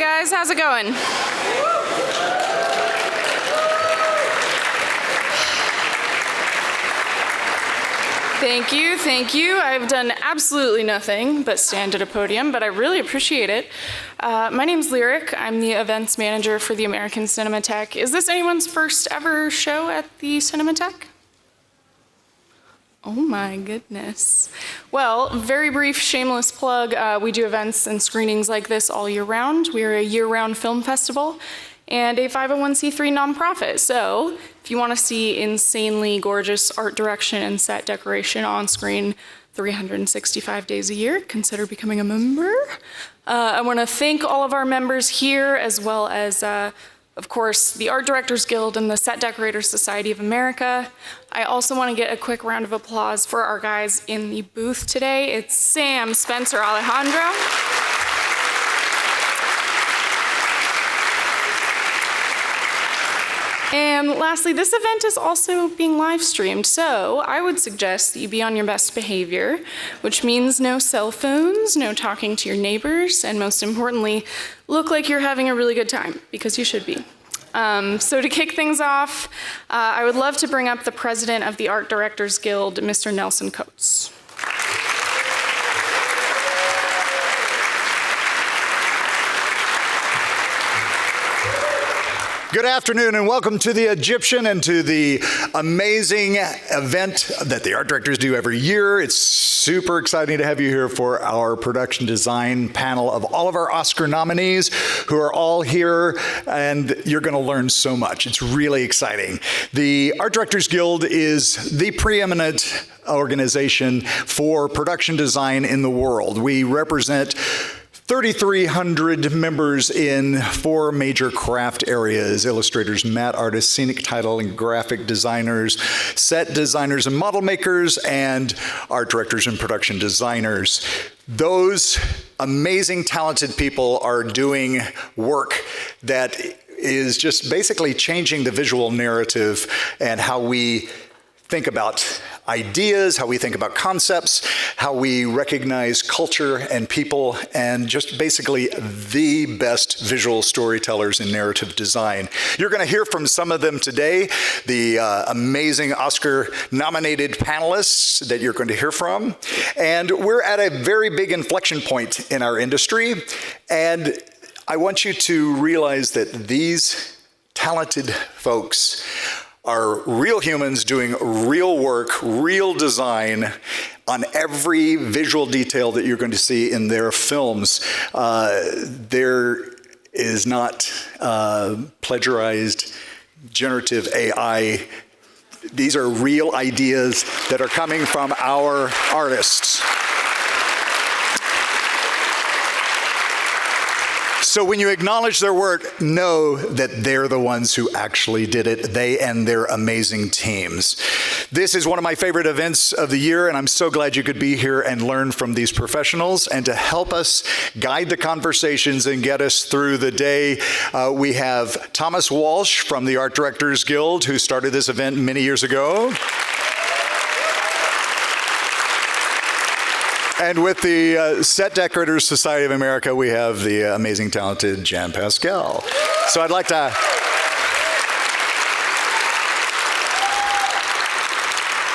Hi guys, how's it going? Thank you. I've done absolutely nothing but stand at a podium, but I really appreciate it. My name's Lyric. I'm the events manager for the American Cinematheque. Is this anyone's first ever show at the Cinematheque? Oh my goodness. Well, very brief shameless plug. We do events and screenings like this all year round. We're a year-round film festival and a 501c3 nonprofit. So if you want to see insanely gorgeous art direction and set decoration on screen 365 days a year, consider becoming a member. I want to thank all of our members here, as well as of course, the Art Directors Guild and the Set Decorators Society of America. I also want to get a quick round of applause for our guys in the booth today. It's Sam, Spencer, Alejandro. And lastly, this event is also being live streamed, so I would suggest that you be on your best behavior, which means no cell phones, no talking to your neighbors, and most importantly, look like you're having a really good time, because you should be. So to kick things off, I would love to bring up the president of the Art Directors Guild, Mr. Nelson Coates. Good afternoon and welcome to the Egyptian and to the amazing event that the art directors do every year. It's super exciting to have you here for our production design panel of all of our Oscar nominees who are all here, and you're going to learn so much. It's really exciting. The Art Directors Guild is the preeminent organization for production design in the world. We represent 3,300 members in 4 major craft areas: illustrators, matte artists, scenic title and graphic designers, set designers and model makers, and art directors and production designers. Those amazing, talented people are doing work that is just basically changing the visual narrative and how we think about ideas, how we think about concepts, how we recognize culture and people, and just basically the best visual storytellers in narrative design. You're going to hear from some of them today, the amazing Oscar-nominated panelists that you're going to hear from. And we're at a very big inflection point in our industry, and I want you to realize that these talented folks are real humans doing real work, real design on every visual detail that you're going to see in their films. There is not plagiarized generative AI. These are real ideas that are coming from our artists. So when you acknowledge their work, know that they're the ones who actually did it, they and their amazing teams. This is one of my favorite events of the year, and I'm so glad you could be here and learn from these professionals. And to help us guide the conversations and get us through the day, we have Thomas Walsh from the Art Directors Guild, who started this event many years ago. And with the Set Decorators Society of America, we have the amazing, talented Jan Pascal. So I'd like to...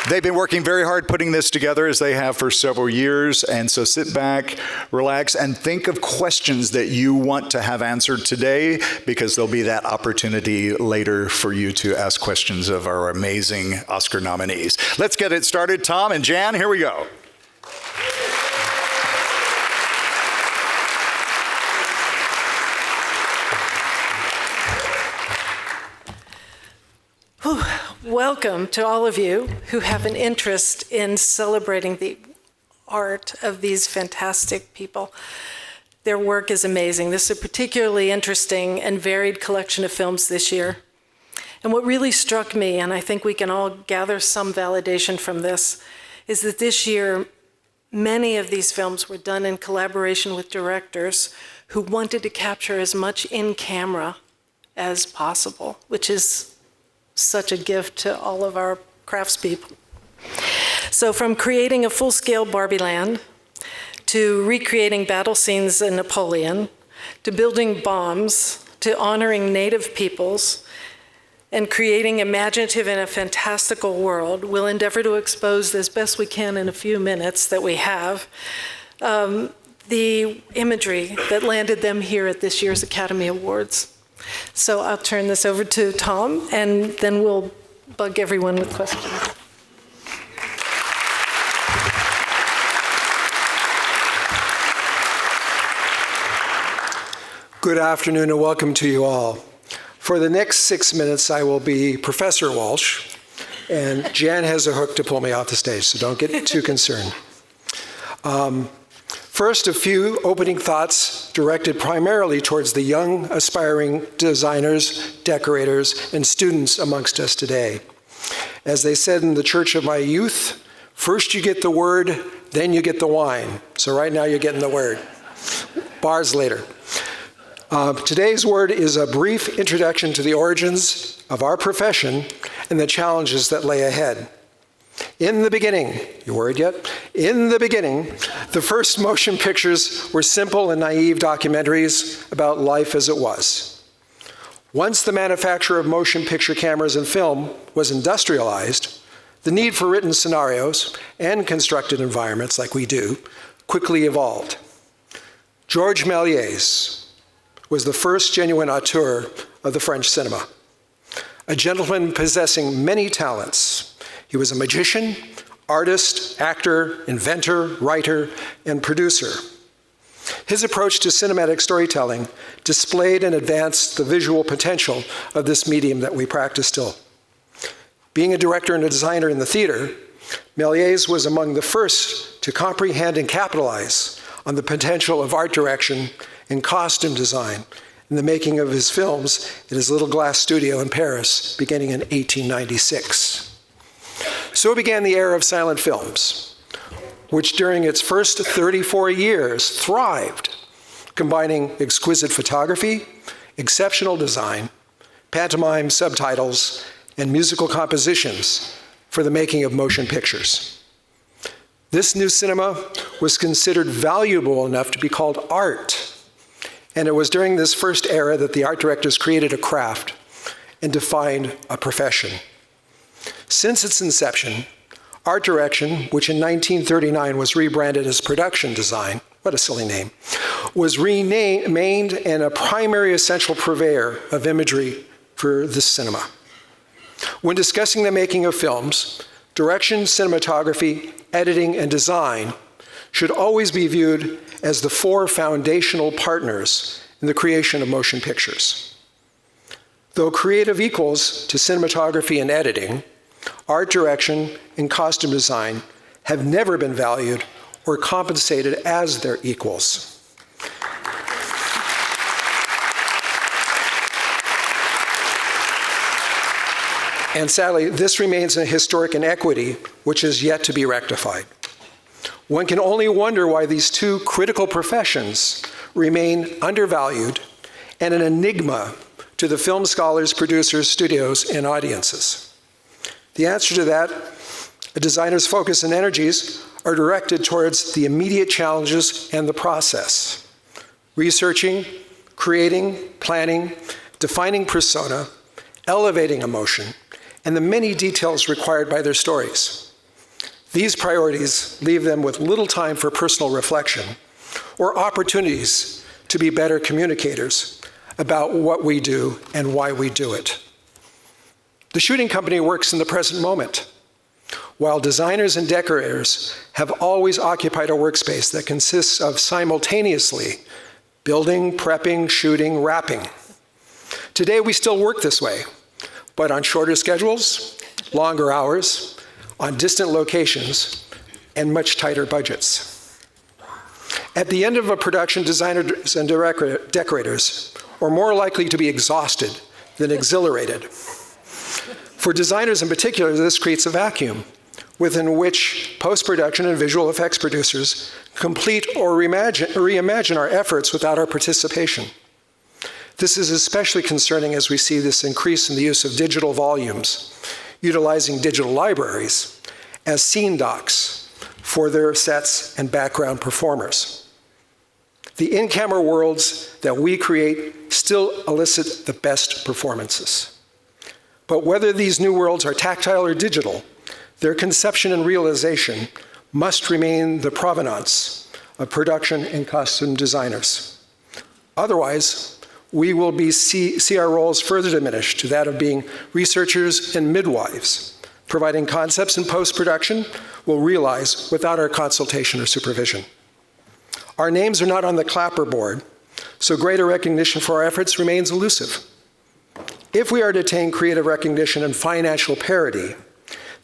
They've been working very hard putting this together, as they have for several years. And so sit back, relax, and think of questions that you want to have answered today, because there'll be that opportunity later for you to ask questions of our amazing Oscar nominees. Let's get it started. Tom and Jan, here we go. Welcome to all of you who have an interest in celebrating the art of these fantastic people. Their work is amazing. This is a particularly interesting and varied collection of films this year. And what really struck me, and I think we can all gather some validation from this, is that this year many of these films were done in collaboration with directors who wanted to capture as much in camera as possible, which is such a gift to all of our craftspeople. So from creating a full-scale Barbie land to recreating battle scenes in Napoleon, to building bombs, to honoring Native peoples, and creating imaginative and a fantastical world. We'll endeavor to expose as best we can in a few minutes that we have the imagery that landed them here at this year's Academy Awards. So I'll turn this over to Tom, and then we'll bug everyone with questions. Good afternoon and welcome to you all. For the next 6 minutes, I will be Professor Walsh, and Jan has a hook to pull me off the stage, so don't get too concerned. First, a few opening thoughts directed primarily towards the young, aspiring designers, decorators, and students amongst us today. As they said in the church of my youth, first you get the word, then you get the wine. So right now you're getting the word. Bars later. Today's word is a brief introduction to the origins of our profession and the challenges that lay ahead. In the beginning, you worried yet? In the beginning, the first motion pictures were simple and naive documentaries about life as it was. Once the manufacture of motion picture cameras and film was industrialized, the need for written scenarios and constructed environments like we do quickly evolved. Georges Méliès was the first genuine auteur of the French cinema, a gentleman possessing many talents. He was a magician, artist, actor, inventor, writer, and producer. His approach to cinematic storytelling displayed and advanced the visual potential of this medium that we practice still. Being a director and a designer in the theater, Méliès was among the first to comprehend and capitalize on the potential of art direction and costume design in the making of his films at his little glass studio in Paris, beginning in 1896. So began the era of silent films, which during its first 34 years thrived, combining exquisite photography, exceptional design, pantomime subtitles, and musical compositions for the making of motion pictures. This new cinema was considered valuable enough to be called art. And it was during this first era that the art directors created a craft and defined a profession. Since its inception, art direction, which in 1939 was rebranded as production design, what a silly name, was renamed and a primary essential purveyor of imagery for the cinema. When discussing the making of films, direction, cinematography, editing, and design should always be viewed as the four foundational partners in the creation of motion pictures. Though creative equals to cinematography and editing, art direction and costume design have never been valued or compensated as their equals. And sadly, this remains a historic inequity which is yet to be rectified. One can only wonder why these two critical professions remain undervalued and an enigma to the film scholars, producers, studios, and audiences. The answer to that, a designer's focus and energies are directed towards the immediate challenges and the process. Researching, creating, planning, defining persona, elevating emotion, and the many details required by their stories. These priorities leave them with little time for personal reflection or opportunities to be better communicators about what we do and why we do it. The shooting company works in the present moment, while designers and decorators have always occupied a workspace that consists of simultaneously building, prepping, shooting, wrapping. Today we still work this way, but on shorter schedules, longer hours, on distant locations, and much tighter budgets. At the end of a production, designers and decorators are more likely to be exhausted than exhilarated. For designers in particular, this creates a vacuum within which post-production and visual effects producers complete or reimagine our efforts without our participation. This is especially concerning as we see this increase in the use of digital volumes, utilizing digital libraries as scene docs for their sets and background performers. The in-camera worlds that we create still elicit the best performances. But whether these new worlds are tactile or digital, their conception and realization must remain the provenance of production and costume designers. Otherwise, we will see our roles further diminished to that of being researchers and midwives, providing concepts in post-production we'll realize without our consultation or supervision. Our names are not on the clapperboard, so greater recognition for our efforts remains elusive. If we are to attain creative recognition and financial parity,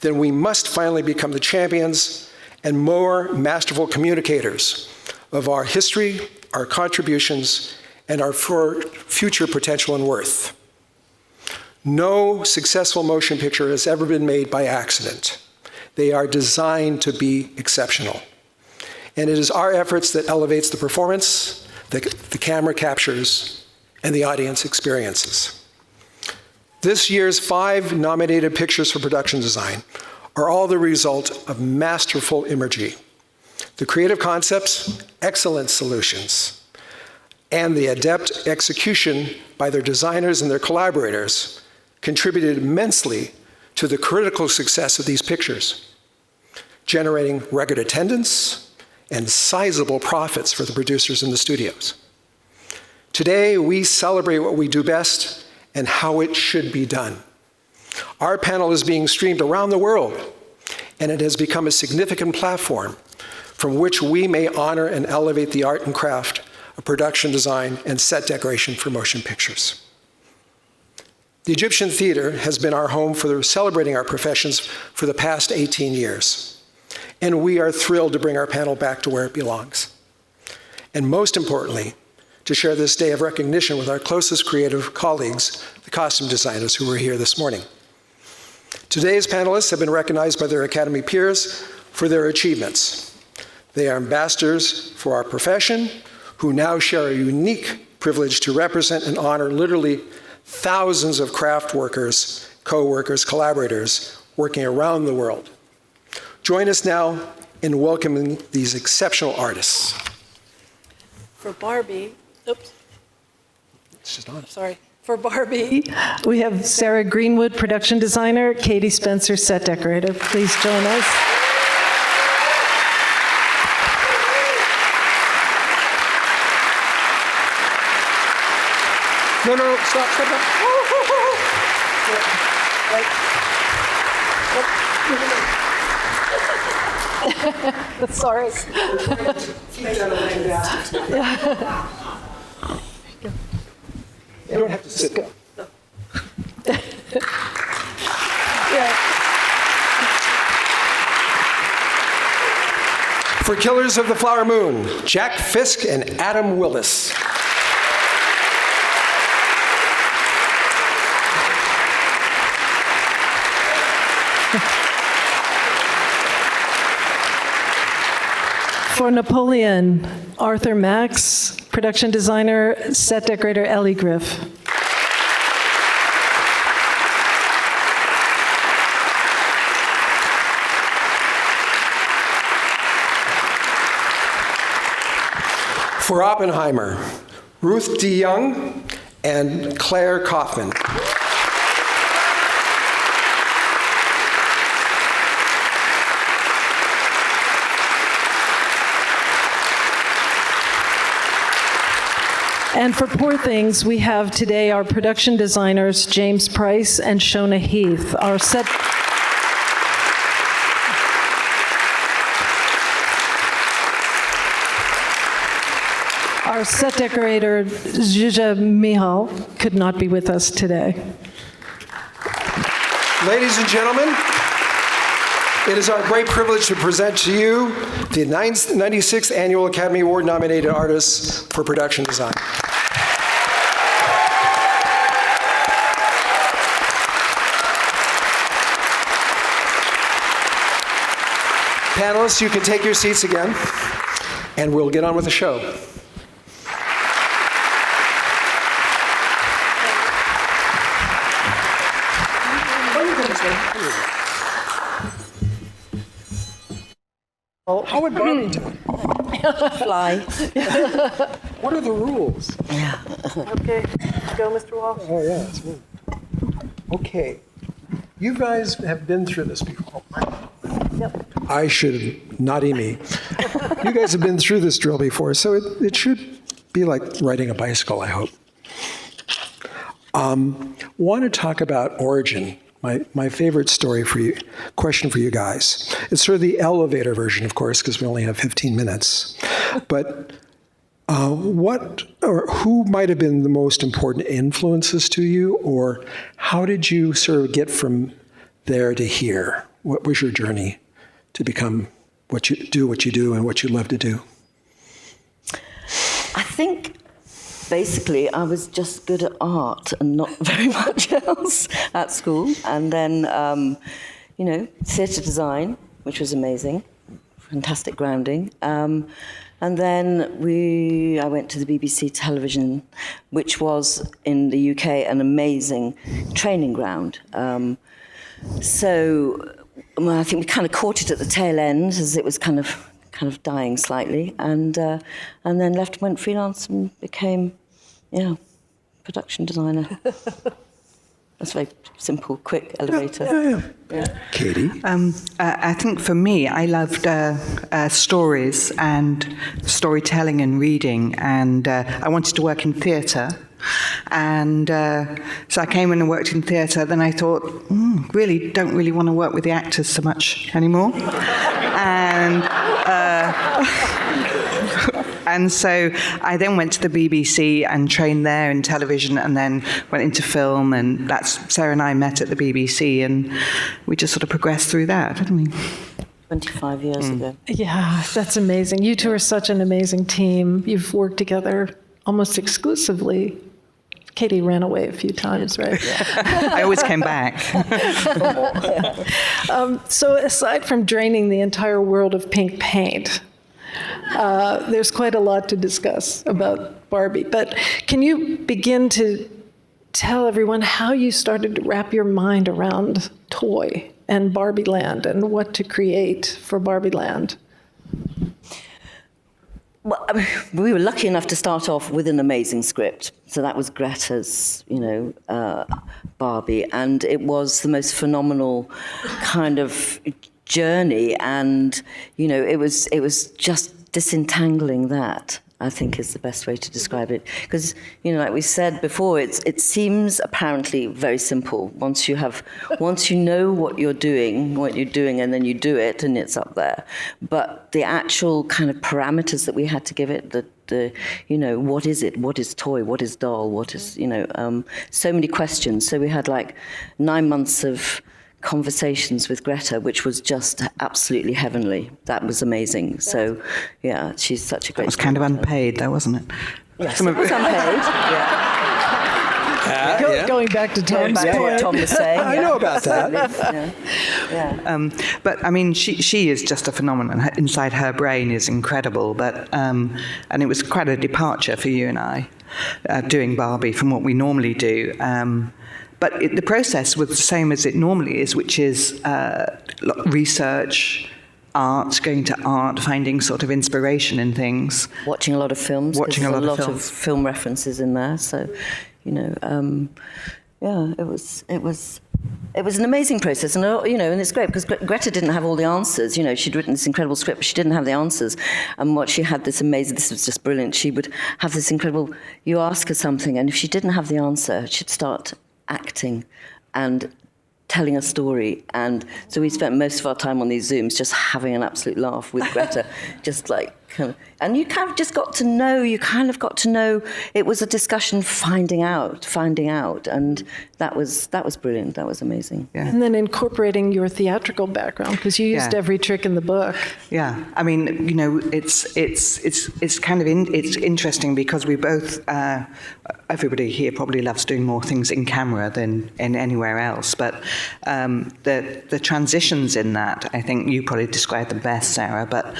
then we must finally become the champions and more masterful communicators of our history, our contributions, and our future potential and worth. No successful motion picture has ever been made by accident. They are designed to be exceptional. And it is our efforts that elevates the performance, that the camera captures, and the audience experiences. This year's 5 nominated pictures for production design are all the result of masterful imagery. The creative concepts, excellent solutions, and the adept execution by their designers and their collaborators contributed immensely to the critical success of these pictures, generating record attendance and sizable profits for the producers in the studios. Today, we celebrate what we do best and how it should be done. Our panel is being streamed around the world, and it has become a significant platform from which we may honor and elevate the art and craft of production design and set decoration for motion pictures. The Egyptian Theater has been our home for celebrating our professions for the past 18 years, and we are thrilled to bring our panel back to where it belongs. And most importantly, to share this day of recognition with our closest creative colleagues, the costume designers who are here this morning. Today's panelists have been recognized by their Academy peers for their achievements. They are ambassadors for our profession, who now share a unique privilege to represent and honor literally thousands of craft workers, co-workers, collaborators working around the world. Join us now in welcoming these exceptional artists. For Barbie, oops, It's just on. sorry. For Barbie, we have Sarah Greenwood, production designer, Katie Spencer, set decorator. Please join us. No, stop. Sorry. You don't have to sit. For Killers of the Flower Moon, Jack Fisk and Adam Willis. For Napoleon, Arthur Max, production designer, set decorator, Ellie Griff. For Oppenheimer, Ruth D. Young and Claire Kaufman. And for Poor Things, we have today our production designers, James Price and Shona Heath. Our set decorator, Zhuzha Mihal, could not be with us today. Ladies and gentlemen, it is our great privilege to present to you the 96th Annual Academy Award nominated artists for production design. Panelists, you can take your seats again, and we'll get on with the show. How would Barbie do it? Fly. What are the rules? Okay, go, Mr. Walsh. Oh, yeah, it's me. Okay. You guys have been through this before. I should, naughty me. You guys have been through this drill before, so it should be like riding a bicycle, I hope. Want to talk about origin. My favorite story for you, question for you guys. It's sort of the elevator version, of course, because we only have 15 minutes. But what or who might have been the most important influences to you, or how did you sort of get from there to here? What was your journey to become what you do and what you love to do? I think basically I was just good at art and not very much else at school. And then, theatre design, which was amazing, fantastic grounding. And then I went to the BBC television, which was in the UK an amazing training ground. I think we kind of caught it at the tail end as it was kind of dying slightly, and then left, went freelance, and became, production designer. That's very simple, quick elevator. Yeah. Katie? I think for me, I loved stories and storytelling and reading, and I wanted to work in theatre. And so I came in and worked in theatre. Then I thought, don't really want to work with the actors so much anymore. And so I then went to the BBC and trained there in television, and then went into film, and Sarah and I met at the BBC, and we just sort of progressed through that, didn't we? 25 years ago. Yeah, that's amazing. You two are such an amazing team. You've worked together almost exclusively. Katie ran away a few times, right? I always came back. So aside from draining the entire world of pink paint, there's quite a lot to discuss about Barbie. But can you begin to tell everyone how you started to wrap your mind around toy and Barbie Land and what to create for Barbie Land? Well, we were lucky enough to start off with an amazing script. So that was Greta's, Barbie. And it was the most phenomenal kind of journey. And, it was just disentangling that, I think, is the best way to describe it. Because, like we said before, it seems apparently very simple. Once you know what you're doing, and then you do it, and it's up there. But the actual kind of parameters that we had to give it, what is it? What is toy? What is doll? What is, so many questions. So we had 9 months of conversations with Greta, which was just absolutely heavenly. That was amazing. So, yeah, she's such a great. It was kind of unpaid, though, wasn't it? Yes, it was unpaid. Going back to Tom's what Tom was saying. I know about that. But I mean, she is just a phenomenon. Inside her brain is incredible. But and it was quite a departure for you and I, doing Barbie from what we normally do. But the process was the same as it normally is, which is research, art, going to art, finding sort of inspiration in things. Watching a lot of films. Watching a lot of films. of film references in there. So, it was an amazing process, and and it's great because Greta didn't have all the answers. She'd written this incredible script, but she didn't have the answers. And what she had this was just brilliant. She would have this incredible. You ask her something, and if she didn't have the answer, she'd start acting and telling a story. And so we spent most of our time on these Zooms just having an absolute laugh with Greta, and you kind of just got to know, it was a discussion finding out, and that was brilliant. That was amazing. Yeah. And then incorporating your theatrical background, because you used every trick in the book. Yeah, I mean, it's kind of it's interesting because we both, everybody here probably loves doing more things in camera than in anywhere else, but the transitions in that, I think you probably described them best, Sarah, but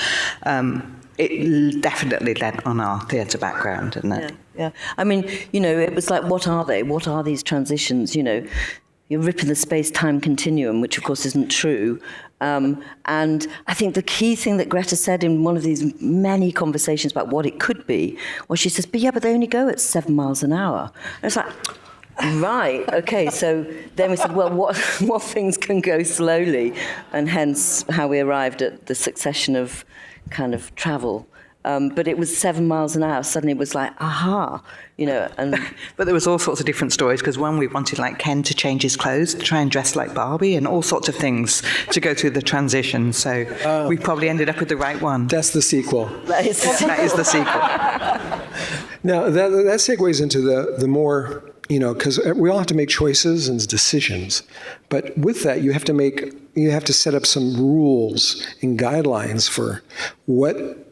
it definitely led on our theatre background, didn't it? Yeah. I mean, it was like, what are they? What are these transitions? You're ripping the space-time continuum, which of course isn't true, And I think the key thing that Greta said in one of these many conversations about what it could be was she says, but they only go at 7 miles an hour. And it's like, right, okay, so then we said, well, what things can go slowly? And hence how we arrived at the succession of kind of travel. But it was 7 miles an hour. Suddenly it was like, aha, and... But there was all sorts of different stories, because one, we wanted like Ken to change his clothes, to try and dress like Barbie, and all sorts of things to go through the transition. So we probably ended up with the right one. That's the sequel. That is That is the sequel. Now, that segues into the more, because we all have to make choices and decisions. But with that, you have to set up some rules and guidelines for what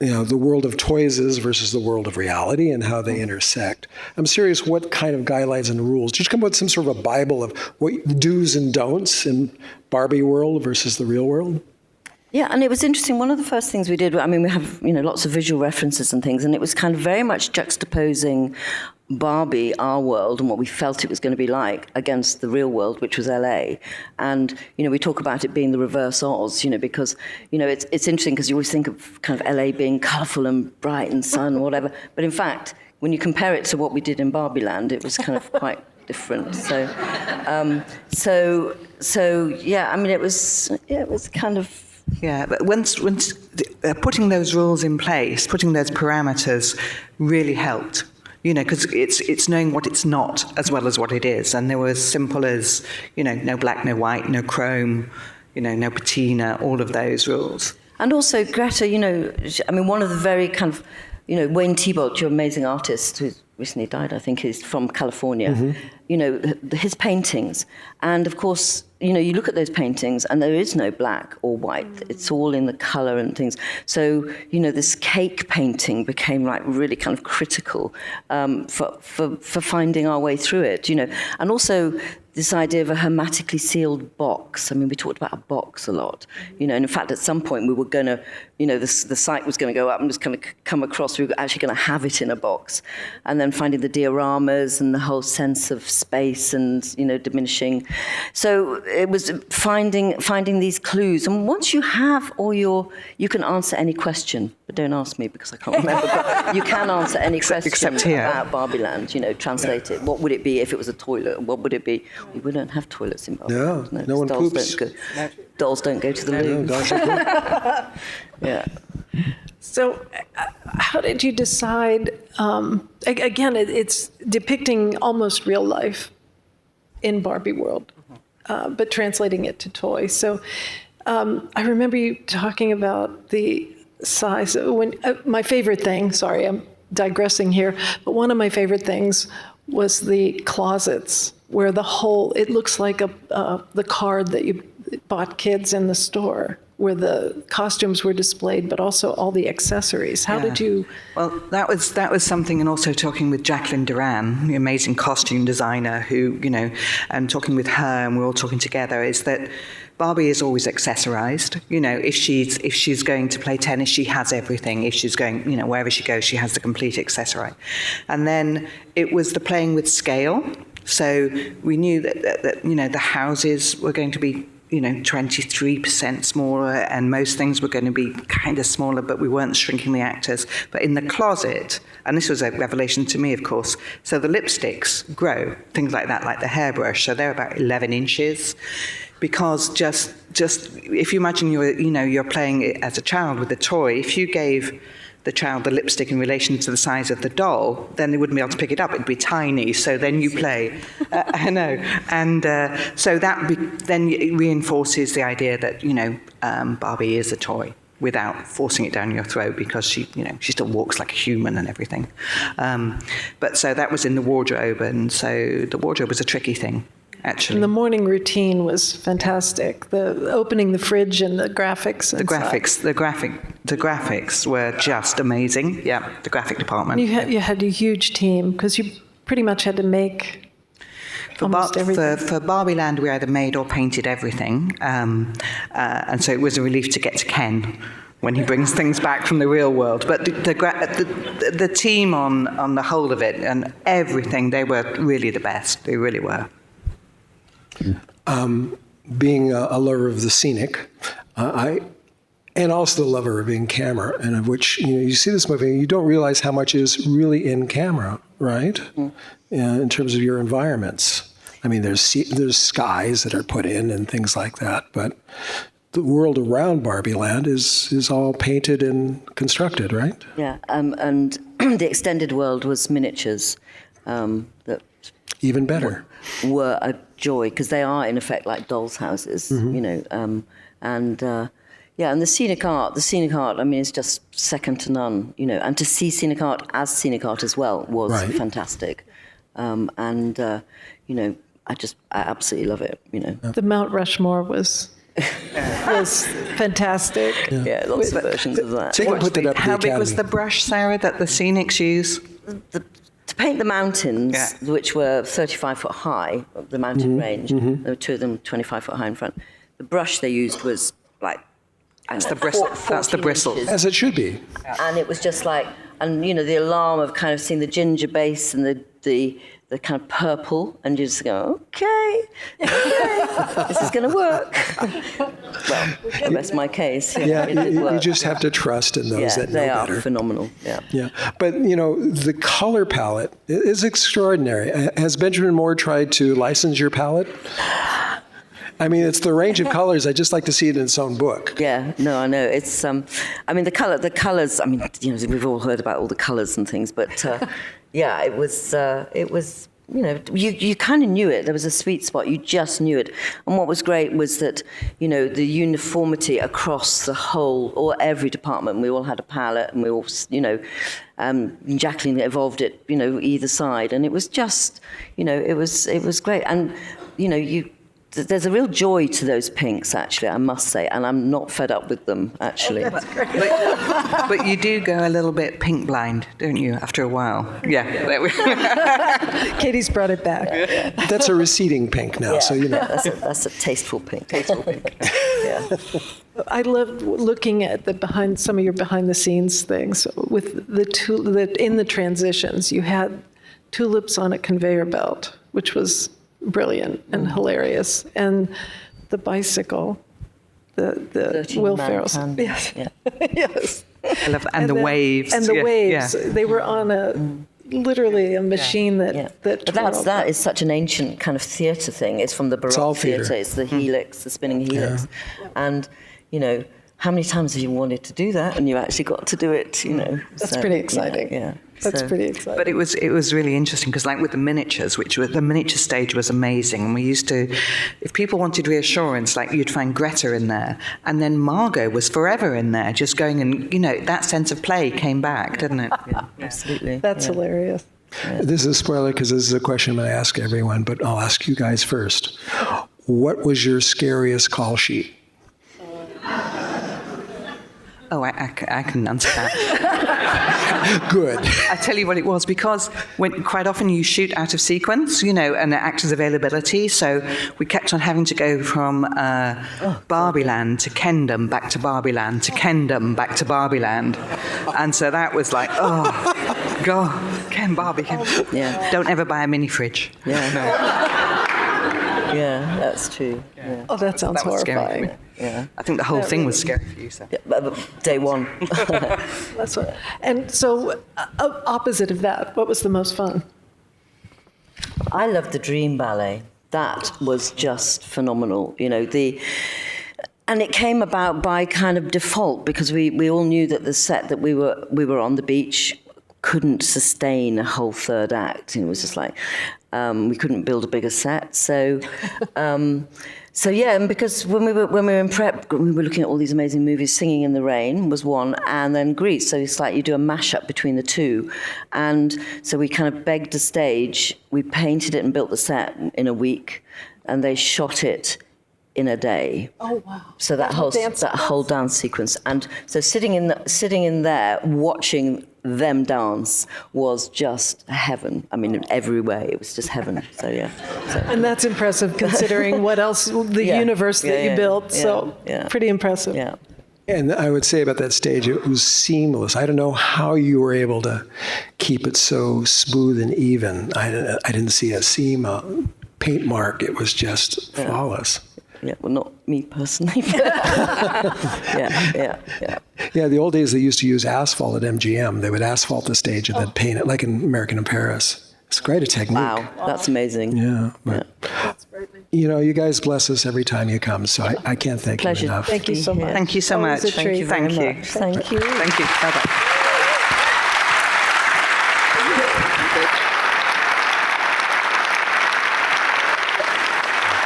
the world of toys is versus the world of reality and how they intersect. I'm serious, what kind of guidelines and rules? Did you come up with some sort of a Bible of what do's and don'ts in Barbie world versus the real world? Yeah, and it was interesting. One of the first things we did, we have, lots of visual references and things, and it was kind of very much juxtaposing Barbie, our world, and what we felt it was going to be like against the real world, which was LA. And, we talk about it being the reverse Oz, because, it's interesting because you always think of kind of LA being colourful and bright and sun or whatever. But in fact, when you compare it to what we did in Barbie Land, it was kind of quite different. So yeah, it was kind of... Yeah, but once putting those rules in place, putting those parameters really helped. Because it's knowing what it's not as well as what it is. And they were as simple as, no black, no white, no chrome, no patina, all of those rules. And also Greta, one of the very kind of, Wayne Thibault, your amazing artist who's recently died, I think, is from California. Mm-hmm. His paintings. And of course, you look at those paintings and there is no black or white. It's all in the color and things. So, this cake painting became like really kind of critical for finding our way through it, And also this idea of a hermetically sealed box. We talked about a box a lot, and in fact, at some point we were going to, the site was going to go up and was going to come across. We were actually going to have it in a box, and then finding the dioramas and the whole sense of space and, diminishing. So it was finding these clues. And once you have you can answer any question, but don't ask me because I can't remember. But you can answer any question about Barbie Land. Translate it. What would it be if it was a toilet? What would it be? We don't have toilets in Barbie Land. No one dolls poops. Dolls don't go to the loo. No, dolls don't go. Yeah. So how did you decide, again, it's depicting almost real life in Barbie world, but translating it to toy. So I remember you talking about the size. My favorite thing, sorry, I'm digressing here, but one of my favorite things was the closets where it looks like the card that you bought kids in the store, where the costumes were displayed, but also all the accessories. How did you... Well, that was something, and also talking with Jacqueline Duran, the amazing costume designer who, and talking with her, and we're all talking together, is that Barbie is always accessorized. If she's going to play tennis, she has everything. If she's going, wherever she goes, she has the complete accessory. And then it was the playing with scale. So we knew that the houses were going to be 23% smaller, and most things were going to be kind of smaller, but we weren't shrinking the actors. But in the closet, and this was a revelation to me, of course, so the lipsticks grow, things like that, like the hairbrush, so they're about 11 inches. Because just if you imagine you're playing it as a child with a toy, if you gave the child the lipstick in relation to the size of the doll, then they wouldn't be able to pick it up. It'd be tiny. So then you play. I know. And so that then it reinforces the idea that, Barbie is a toy without forcing it down your throat, because she still walks like a human and everything. But so that was in the wardrobe. And so the wardrobe was a tricky thing. Actually. And the morning routine was fantastic. The opening the fridge and the graphics. The graphics were just amazing. Yeah, the graphic department. You had a huge team because you pretty much had to make almost everything. For Barbie Land, we either made or painted everything, and so it was a relief to get to Ken when he brings things back from the real world. But the team on the whole of it and everything, they were really the best. They really were. being a lover of the scenic, and also the lover of in camera, and of which you see this movie, and you don't realize how much is really in camera, right? In terms of your environments. I mean, there's skies that are put in and things like that, but the world around Barbie Land is all painted and constructed, right? Yeah, and the extended world was miniatures that Even better. were a joy because they are in effect like dolls' houses, and the scenic art. I mean, is just second to none, and to see scenic art as scenic art as well was fantastic, I absolutely love it, The Mount Rushmore was fantastic. Yeah, lots of versions of that. Take and put that up at the How big was Academy. the brush, Sarah, that the scenics use? To paint the mountains, which were 35 foot high, the mountain range, there were two of them 25 foot high in front. The brush they used was like, That's the bristle. As it should be. And it was just like, the alarm of kind of seeing the ginger base and the kind of purple, and you just go, okay, this is going to work. Well, that's my case. Yeah, it did you work. just have to trust in those that know they are better. phenomenal. Yeah. Yeah, but the color palette is extraordinary. Has Benjamin Moore tried to license your palette? I mean, it's the range of colors. I just like to see it in its own book. Yeah, no, I know. It's, the colors, we've all heard about all the colors and things, but it was, you kind of knew it. There was a sweet spot. You just knew it. And what was great was that, the uniformity across the whole, or every department, we all had a palette and we all, Jacqueline evolved it, either side. And it was just, it was great. And, there's a real joy to those pinks, actually, I must say, and I'm not fed up with them, actually. But you do go a little bit pink blind, don't you, after a while? Yeah. Katie's brought it back. That's a receding pink now, so That's a tasteful pink. Yeah. I loved looking at some of your behind the scenes things with in the transitions. You had tulips on a conveyor belt, which was brilliant and hilarious, and the bicycle, the Will Ferrell's. Yes. Yeah. Yes. I love that. And the waves. And the waves. Yeah. They were on literally a machine that But that is such an ancient kind of theatre thing. It's from the all Baroque theatre. theatre. It's the helix, the spinning helix. And, how many times have you wanted to do that and you actually got to do it, That's pretty exciting. Yeah. That's pretty exciting. But it was really interesting because, like with the miniatures, the miniature stage was amazing. And we used to, if people wanted reassurance, like you'd find Greta in there, and then Margot was forever in there, just going and that sense of play came back, didn't it? Yeah, absolutely. That's hilarious. This is a spoiler because this is a question I'm going to ask everyone, but I'll ask you guys first. What was your scariest call sheet? Oh, I can answer that. Good. I tell you what it was, because quite often you shoot out of sequence, and actors' availability. So we kept on having to go from Barbie Land to Kendom, back to Barbie Land to Kendom, back to Barbie Land. And so that was like, oh, God, Barbie. Yeah. Don't ever buy a mini fridge. Yeah. Yeah, that's true. Yeah. Oh, that sounds That was scary for horrifying. me. Yeah. I think the whole thing was scary for you, so. Yeah, but day one. That's what. And so, opposite of that, what was the most fun? I loved the Dream Ballet. That was just phenomenal. And it came about by kind of default because we all knew that the set that we were on, the beach, couldn't sustain a whole third act. It was just like we couldn't build a bigger set. So. And because when we were in prep, we were looking at all these amazing movies. Singing in the Rain was one, and then Grease. So it's like you do a mashup between the two, and so we kind of begged a stage. We painted it and built the set in a week, and they shot it in a day. Oh wow! So that whole dance sequence, and so sitting in there watching them dance was just heaven. I mean, in every way, it was just heaven. So yeah. And that's impressive considering what else the universe that you built. So pretty impressive. Yeah. And I would say about that stage, it was seamless. I don't know how you were able to keep it so smooth and even. I didn't see a seam, a paint mark. It was just flawless. Yeah, well, not me personally. But yeah. Yeah, the old days they used to use asphalt at MGM. They would asphalt the stage and then paint it, like in American in Paris. It's quite a technique. Wow, that's amazing. Yeah, but you guys bless us every time you come, so I can't thank Pleasure. you enough. Thank you so much. Thank you so Always much. a treat. Thank you. Thank you. Thank you. Bye-bye.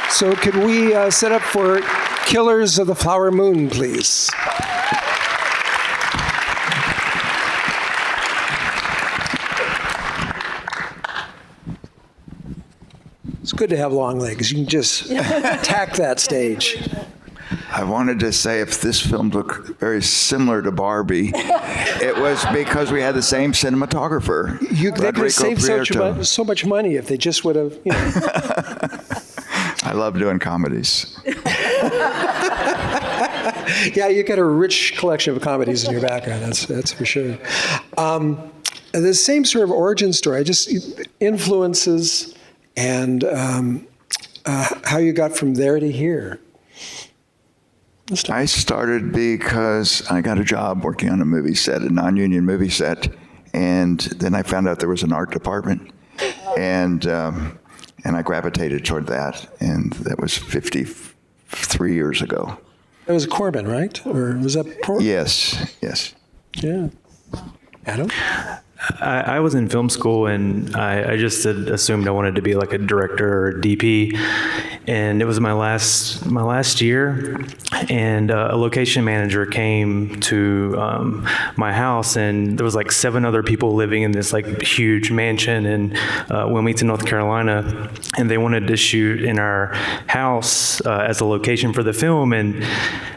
So could we set up for Killers of the Flower Moon, please? It's good to have long legs. You can just attack that stage. I wanted to say if this film looked very similar to Barbie, it was because we had the same cinematographer. They could have Rodrigo saved Prieto. so much money if they just would have, I love doing comedies. Yeah, you got a rich collection of comedies in your background. That's for sure. The same sort of origin story, just influences and how you got from there to here. I started because I got a job working on a movie set, a non-union movie set, and then I found out there was an art department, and I gravitated toward that, and that was 53 years ago. That was Corbin, right? Or was that Yes. Yeah. Adam? I was in film school, and I just had assumed I wanted to be like a director or a DP. And it was my last year, and a location manager came to my house, and there was like 7 other people living in this like huge mansion in Wilmington, North Carolina, and they wanted to shoot in our house as a location for the film, and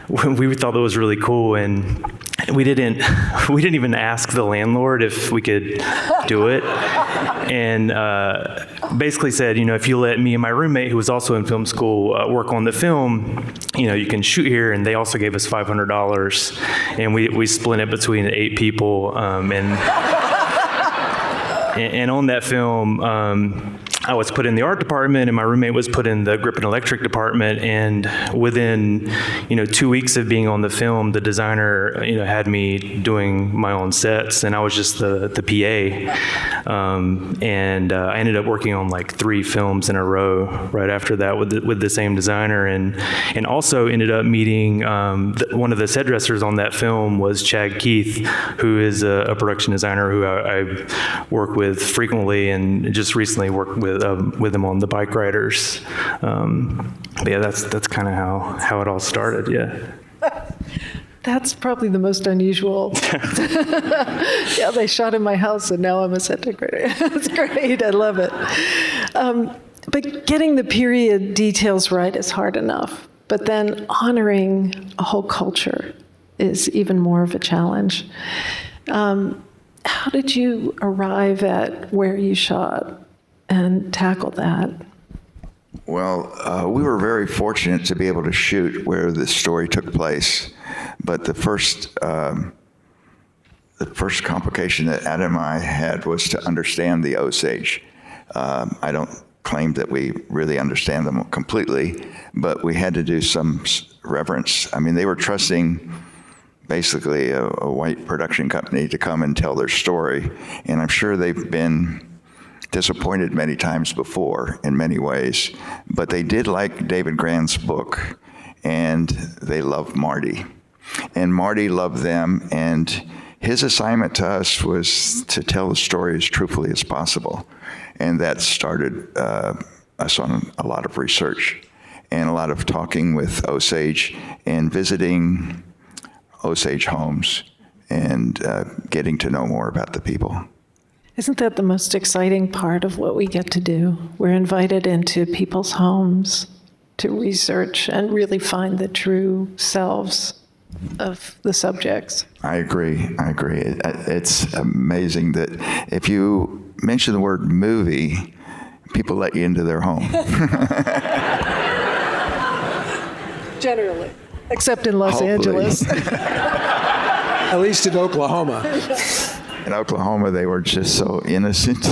we thought that was really cool, and we didn't even ask the landlord if we could do it, and basically said, if you let me and my roommate, who was also in film school, work on the film, you can shoot here. And they also gave us $500, and we split it between 8 people, and on that film, I was put in the art department, and my roommate was put in the grip and electric department. And within, 2 weeks of being on the film, the designer, had me doing my own sets, and I was just the PA. And I ended up working on like 3 films in a row right after that with the same designer, and also ended up meeting one of the set dressers on that film was Chad Keith, who is a production designer who I work with frequently, and just recently worked with him on The Bike Riders. But yeah, that's kind of how it all started. Yeah. That's probably the most unusual. Yeah, they shot in my house, and now I'm a set decorator. That's great. I love it. But getting the period details right is hard enough. But then honoring a whole culture is even more of a challenge. How did you arrive at where you shot and tackle that? Well, we were very fortunate to be able to shoot where the story took place, but the first complication that Adam and I had was to understand the Osage. I don't claim that we really understand them completely, but we had to do some reverence. I mean, they were trusting basically a white production company to come and tell their story, and I'm sure they've been disappointed many times before in many ways, but they did like David Grant's book, and they loved Marty, and Marty loved them, and his assignment to us was to tell the story as truthfully as possible, and that started us on a lot of research and a lot of talking with Osage and visiting Osage homes and getting to know more about the people. Isn't that the most exciting part of what we get to do? We're invited into people's homes to research and really find the true selves of the subjects. I agree. It's amazing that if you mention the word movie, people let you into their home. Generally. Except in Los Angeles. At least in Oklahoma. In Oklahoma, they were just so innocent.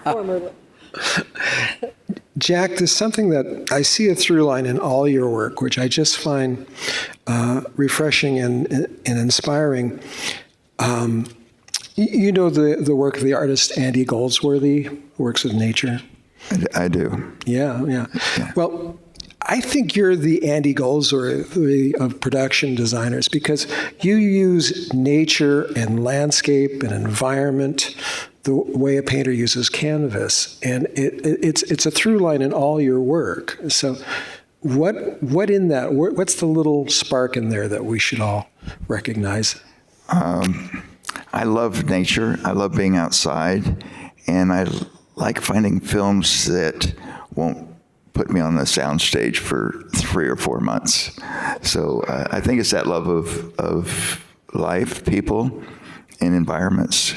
Formerly. Jack, there's something that I see a through line in all your work, which I just find refreshing and inspiring. You know the work of the artist Andy Goldsworthy, Works of Nature? I do. Yeah. Well, I think you're the Andy Goldsworthy of production designers because you use nature and landscape and environment the way a painter uses canvas, and it's a through line in all your work. So, what in that? What's the little spark in there that we should all recognize? I love nature. I love being outside, and I like finding films that won't put me on the soundstage for 3 or 4 months. So I think it's that love of life, people, and environments.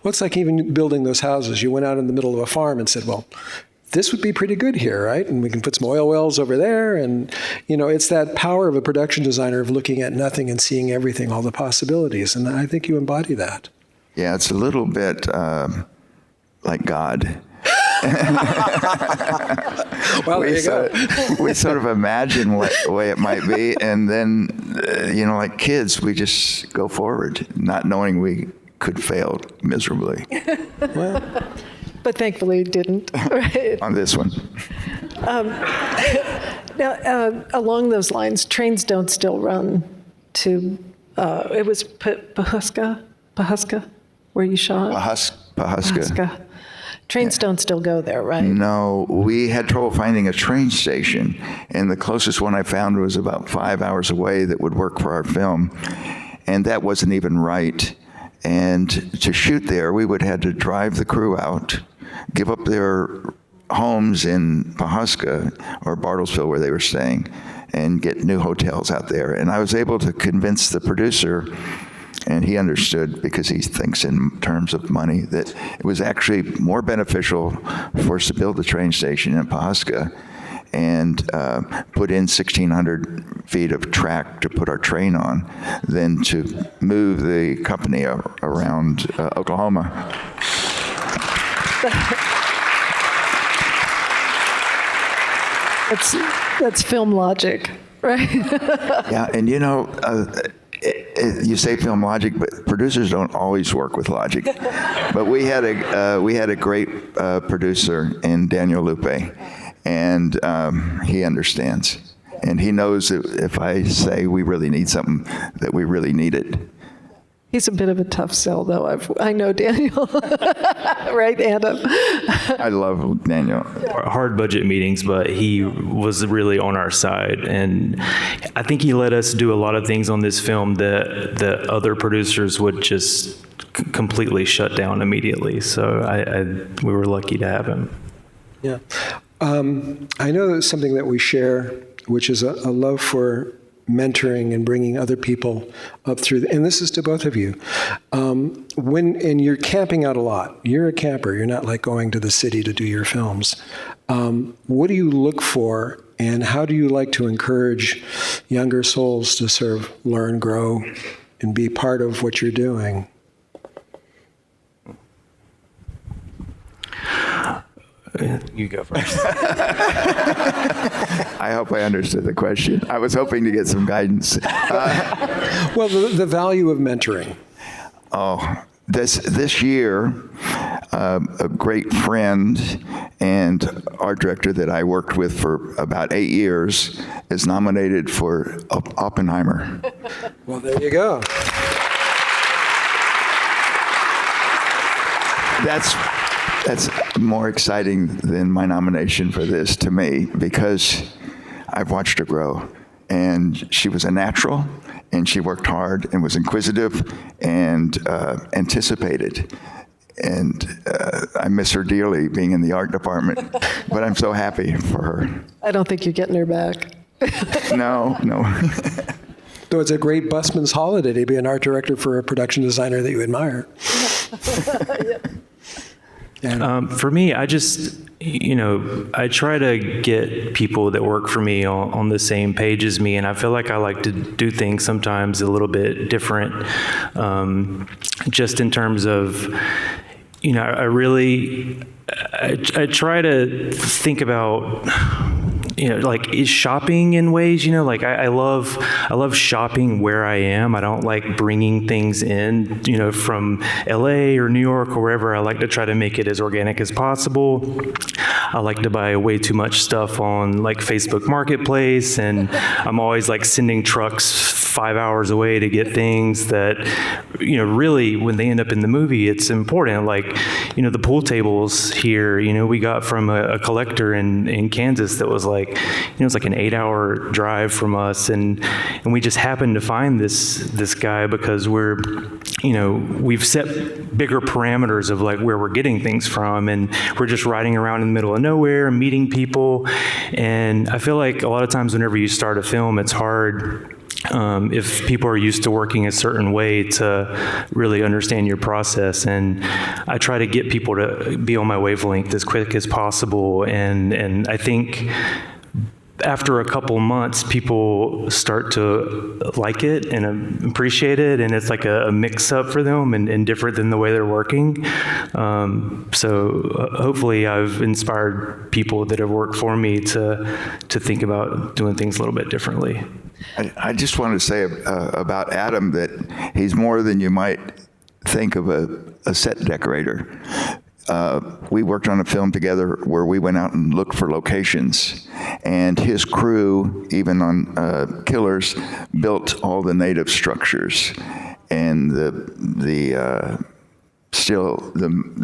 Well, it's like even building those houses. You went out in the middle of a farm and said, well, this would be pretty good here, right? And we can put some oil wells over there. And, it's that power of a production designer of looking at nothing and seeing everything, all the possibilities. And I think you embody that. Yeah, it's a little bit like God. Well, there you go. We sort of imagine what way it might be, and then, like kids, we just go forward, not knowing we could fail miserably. But thankfully it didn't. Right? On this one. Now, along those lines, trains don't still run to, it was Pawhuska, where you shot? Pawhuska. Trains don't still go there, right? No, we had trouble finding a train station, and the closest one I found was about 5 hours away that would work for our film, and that wasn't even right. And to shoot there, we would have to drive the crew out, give up their homes in Pawhuska or Bartlesville where they were staying, and get new hotels out there. And I was able to convince the producer, and he understood because he thinks in terms of money, that it was actually more beneficial for us to build the train station in Pawhuska and put in 1,600 feet of track to put our train on than to move the company around Oklahoma. That's film logic, right? Yeah, and you say film logic, but producers don't always work with logic. But we had a great producer in Daniel Lupe, and he understands, and he knows that if I say we really need something, that we really need it. He's a bit of a tough sell, though. I know Daniel. Right, Adam? I love Daniel. Hard budget meetings, but he was really on our side. And I think he let us do a lot of things on this film that other producers would just completely shut down immediately. So we were lucky to have him. Yeah. I know that's something that we share, which is a love for mentoring and bringing other people up through, and this is to both of you. And you're camping out a lot. You're a camper. You're not like going to the city to do your films. What do you look for, and how do you like to encourage younger souls to sort of learn, grow, and be part of what you're doing? You go first. I hope I understood the question. I was hoping to get some guidance. Well, the value of mentoring. Oh, this year, a great friend and art director that I worked with for about 8 years is nominated for Oppenheimer. Well, there you go. That's more exciting than my nomination for this to me, because I've watched her grow, and she was a natural, and she worked hard and was inquisitive and anticipated. And I miss her dearly being in the art department, but I'm so happy for her. I don't think you're getting her back. No. Though it's a great busman's holiday to be an art director for a production designer that you admire. For me, I just, I try to get people that work for me on the same page as me, and I feel like I like to do things sometimes a little bit different, just in terms of, I try to think about, like, is shopping in ways, like I love shopping where I am. I don't like bringing things in, from LA or New York or wherever. I like to try to make it as organic as possible. I like to buy way too much stuff on like Facebook Marketplace, and I'm always like sending trucks 5 hours away to get things that, really when they end up in the movie, it's important. Like, the pool tables here, we got from a collector in Kansas that was like, it was like an 8-hour drive from us, and we just happened to find this guy because we've set bigger parameters of like where we're getting things from, and we're just riding around in the middle of nowhere and meeting people. And I feel like a lot of times whenever you start a film, it's hard if people are used to working a certain way to really understand your process. And I try to get people to be on my wavelength as quick as possible. And I think after a couple months, people start to like it and appreciate it, and it's like a mix-up for them and different than the way they're working. So hopefully I've inspired people that have worked for me to think about doing things a little bit differently. I just want to say about Adam that he's more than you might think of a set decorator. We worked on a film together where we went out and looked for locations, and his crew, even on Killers, built all the native structures and the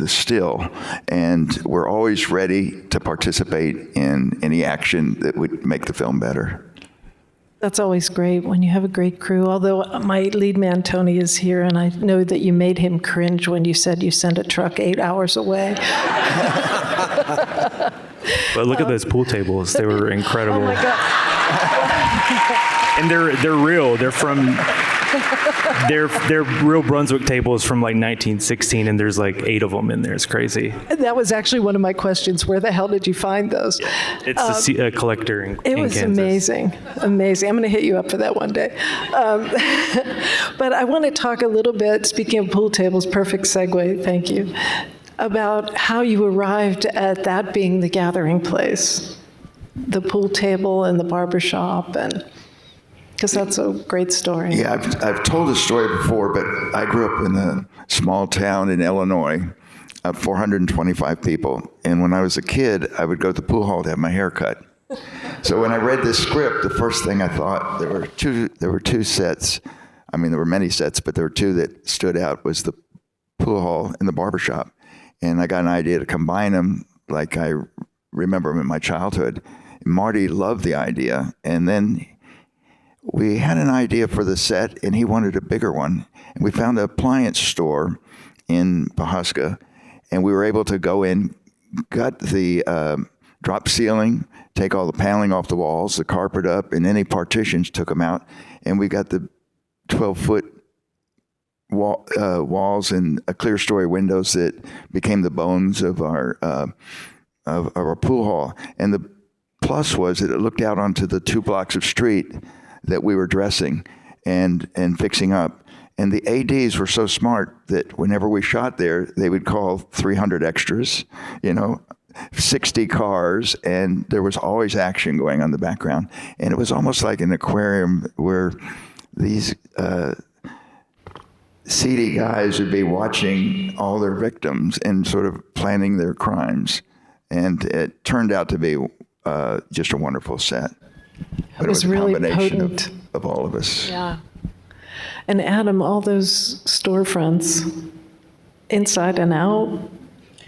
still, and we're always ready to participate in any action that would make the film better. That's always great when you have a great crew, although my lead man, Tony, is here, and I know that you made him cringe when you said you sent a truck 8 hours away. But look at those pool tables. They were incredible. Oh, my God. And they're real. They're from... They're real Brunswick tables from like 1916, and there's like 8 of them in there. It's crazy. That was actually one of my questions. Where the hell did you find those? It's a collector in It was Kansas. Amazing. I'm going to hit you up for that one day. But I want to talk a little bit, speaking of pool tables, perfect segue, thank you, about how you arrived at that being the gathering place, the pool table and the barbershop, and because that's a great story. Yeah, I've told this story before, but I grew up in a small town in Illinois of 425 people. And when I was a kid, I would go to the pool hall to have my hair cut. So when I read this script, the first thing I thought, there were two sets. I mean, there were many sets, but there were two that stood out, was the pool hall and the barbershop. And I got an idea to combine them like I remember them in my childhood. And Marty loved the idea. And then we had an idea for the set, and he wanted a bigger one. And we found an appliance store in Pawhuska, and we were able to go in, gut the drop ceiling, take all the paneling off the walls, the carpet up, and any partitions, took them out. And we got the 12-foot walls and clear story windows that became the bones of our pool hall. And the plus was that it looked out onto the 2 blocks of street that we were dressing and fixing up. And the ADs were so smart that whenever we shot there, they would call 300 extras, 60 cars, and there was always action going on in the background. And it was almost like an aquarium where these seedy guys would be watching all their victims and sort of planning their crimes. And it turned out to be just a wonderful set. But It was a really combination potent. of all of us. Yeah. And Adam, all those storefronts, inside and out?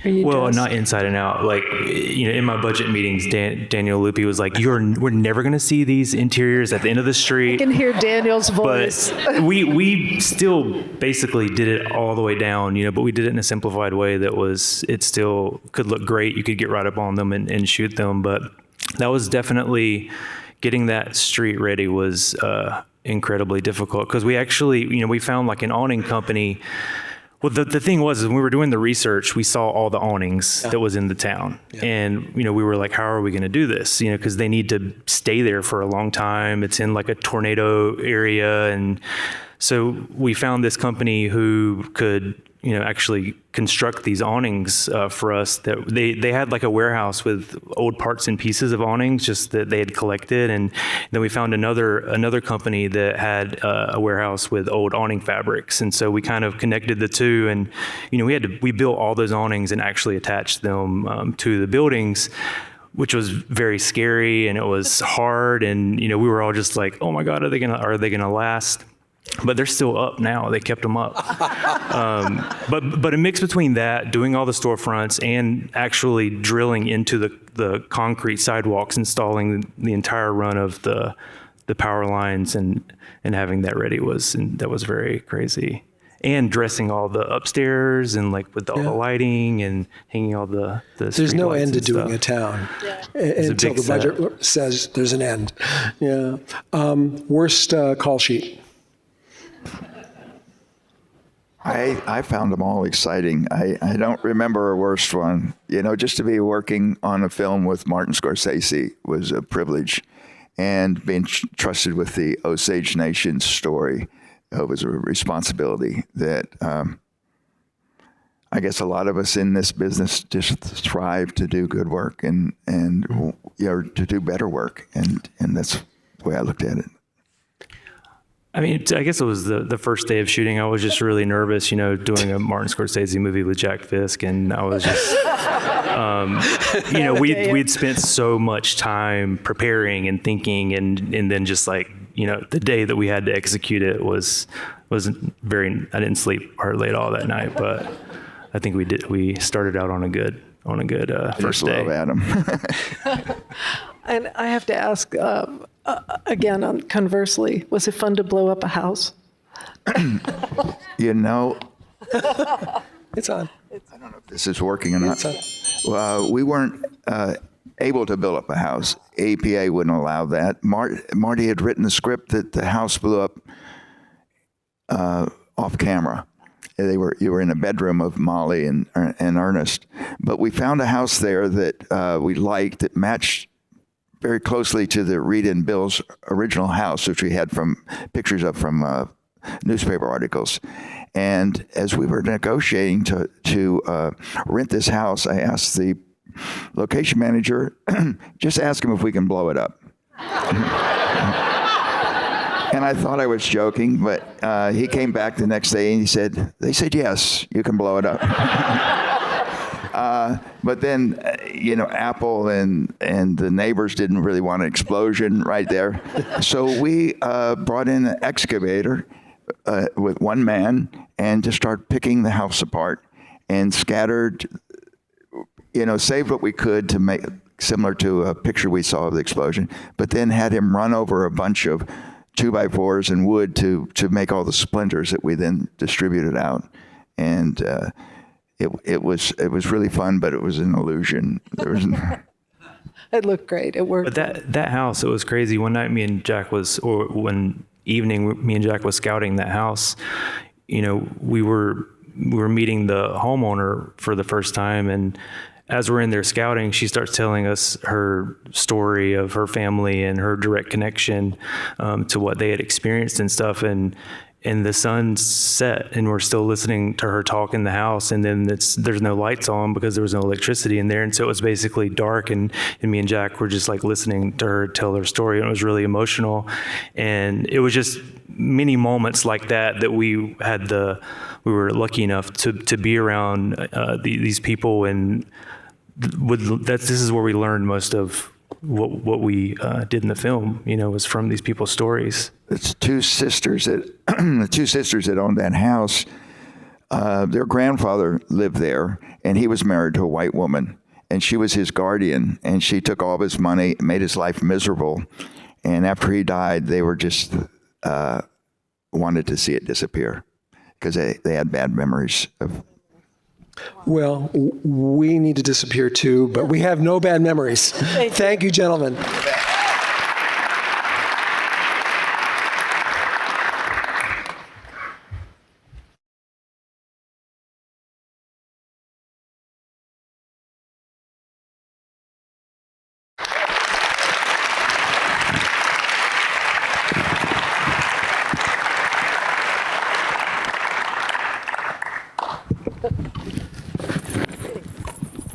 Are you Well, dressed? not inside and out. Like, in my budget meetings, Daniel Lupi was like, we're never going to see these interiors at the end of the street. I can hear Daniel's voice. But we still basically did it all the way down, but we did it in a simplified way it still could look great. You could get right up on them and shoot them. But that was definitely, getting that street ready was incredibly difficult, because we actually, we found like an awning company. Well, the thing was, when we were doing the research, we saw all the awnings that was in the town. Yeah. And, we were like, how are we going to do this? Because they need to stay there for a long time. It's in like a tornado area. And so we found this company who could actually construct these awnings for us. That they had like a warehouse with old parts and pieces of awnings just that they had collected, and then we found another company that had a warehouse with old awning fabrics, and so we kind of connected the two, and we built all those awnings and actually attached them to the buildings, which was very scary, and it was hard, and we were all just like, oh my God, are they gonna last? But they're still up now. They kept them up. But a mix between that, doing all the storefronts, and actually drilling into the concrete sidewalks, installing the entire run of the power lines, and having that ready was very crazy. And dressing all the upstairs and like with all the lighting and hanging all the There's no end to doing stuff. a town It's a until big the set. budget says there's an end. Yeah. Worst call sheet. I found them all exciting. I don't remember a worst one. Just to be working on a film with Martin Scorsese was a privilege, and being trusted with the Osage Nation story was a responsibility that I guess a lot of us in this business just strive to do good work and to do better work, and that's the way I looked at it. I mean, I guess it was the first day of shooting. I was just really nervous, doing a Martin Scorsese movie with Jack Fisk, and I was just, we'd spent so much time preparing and thinking, and then just like, the day that we had to execute it wasn't very. I didn't sleep hardly at all that night, but I think we started out on a good first day. Love Adam. And I have to ask, again, conversely, was it fun to blow up a house? It's on. I don't know if this is working or not. We weren't able to build up a house. APA wouldn't allow that. Marty had written the script that the house blew up off camera. You were in a bedroom of Molly and Ernest, but we found a house there that we liked that matched very closely to the Rita and Bill's original house, which we had pictures of from newspaper articles. And as we were negotiating to rent this house, I asked the location manager, just ask him if we can blow it up. And I thought I was joking, but he came back the next day and they said, yes, you can blow it up. But then, Apple and the neighbors didn't really want an explosion right there. So we brought in an excavator with one man and just started picking the house apart and scattered, saved what we could to make similar to a picture we saw of the explosion, but then had him run over a bunch of 2x4s and wood to make all the splinters that we then distributed out. And it was really fun, but it was an illusion. There was It looked great. It worked. But that house, it was crazy. One night, one evening, me and Jack was scouting that house. We were meeting the homeowner for the first time, and as we're in there scouting, she starts telling us her story of her family and her direct connection to what they had experienced and stuff. And the sun set, and we're still listening to her talk in the house. And then there's no lights on because there was no electricity in there. And so it was basically dark. And me and Jack were just like listening to her tell her story. And it was really emotional. And it was just many moments like that we were lucky enough to be around these people. And this is where we learned most of what we did in the film, was from these people's stories. It's the two sisters that owned that house. Their grandfather lived there, and he was married to a white woman, and she was his guardian, and she took all of his money, made his life miserable. And after he died, they were just wanted to see it disappear because they had bad memories of. Well, we need to disappear too, but we have no bad memories. Thank you, gentlemen.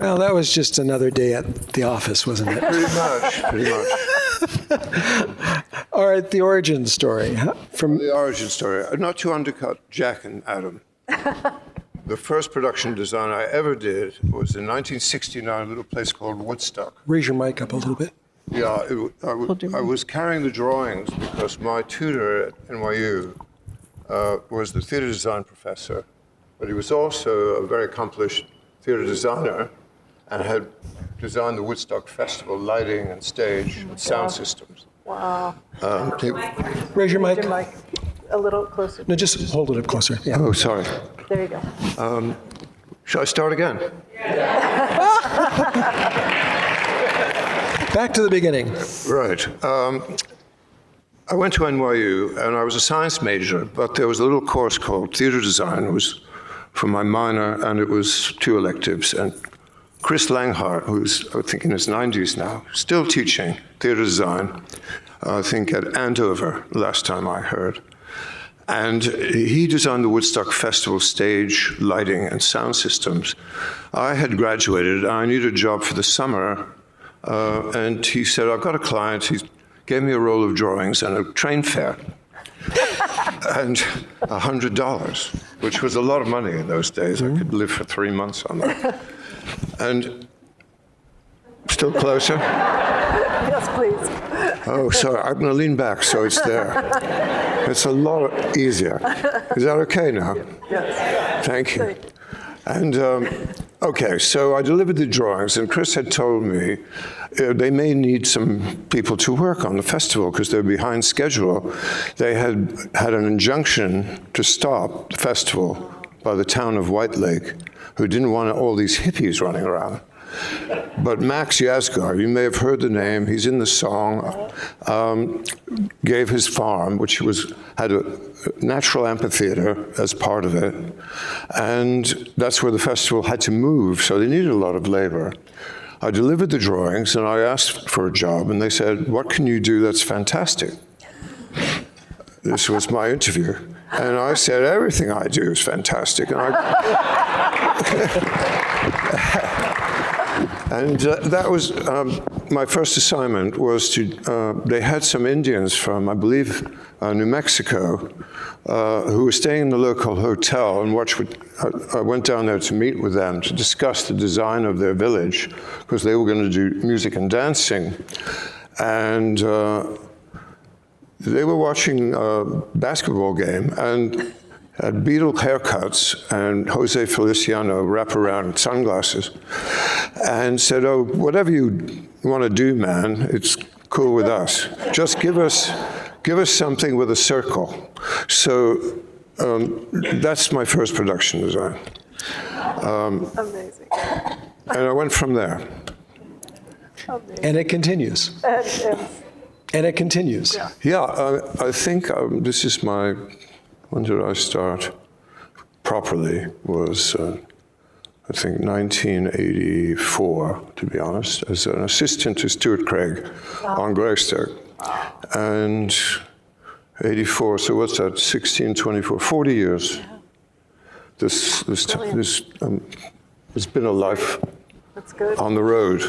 Well, that was just another day at the office, wasn't it? Pretty much. All right, the origin story. From The origin story. Not to undercut Jack and Adam. The first production design I ever did was in 1969, a little place called Woodstock. Raise your mic up a little bit. Yeah, I was carrying the drawings because my tutor at NYU was the theater design professor, but he was also a very accomplished theater designer and had designed the Woodstock Festival lighting and stage and sound systems. Wow. Raise your mic. A little closer. No, just hold it up closer. Yeah. Oh, sorry. There you go. Shall I start again? Back to the beginning. Right. I went to NYU, and I was a science major, but there was a little course called theater design. It was for my minor, and it was 2 electives. And Chris Langhart, who's, I think, in his 90s now, still teaching theater design, I think at Andover, last time I heard. And he designed the Woodstock Festival stage, lighting, and sound systems. I had graduated, and I needed a job for the summer, and he said, I've got a client. He gave me a roll of drawings and a train fare, and $100, which was a lot of money in those days. I could live for 3 months on that. And still closer? Yes, please. Oh, sorry, I'm going to lean back so it's there. It's a lot easier. Is that okay now? Yes. Thank you. And, okay, so I delivered the drawings, and Chris had told me they may need some people to work on the festival because they're behind schedule. They had had an injunction to stop the festival by the town of White Lake, who didn't want all these hippies running around. But Max Yasgar, you may have heard the name, he's in the song, gave his farm, which had a natural amphitheater as part of it, and that's where the festival had to move, so they needed a lot of labor. I delivered the drawings, and I asked for a job, and they said, what can you do that's fantastic? This was my interview. And I said, everything I do is fantastic. And that was my first assignment was to, they had some Indians from, I believe, New Mexico, who were staying in the local hotel, and I went down there to meet with them to discuss the design of their village, because they were going to do music and dancing. And they were watching a basketball game, and had Beatle haircuts and Jose Feliciano wraparound sunglasses, and said, oh, whatever you want to do, man, it's cool with us. Just give us something with a circle. So that's my first production design. Amazing. And I went from there. Amazing. And it continues. And it continues. Yeah, I think this is my, when did I start properly, was I think 1984, to be honest, as an assistant to Stuart Craig on Greystoke. And 84, so what's that, 16, 24, 40 years. This it's been a life on the road.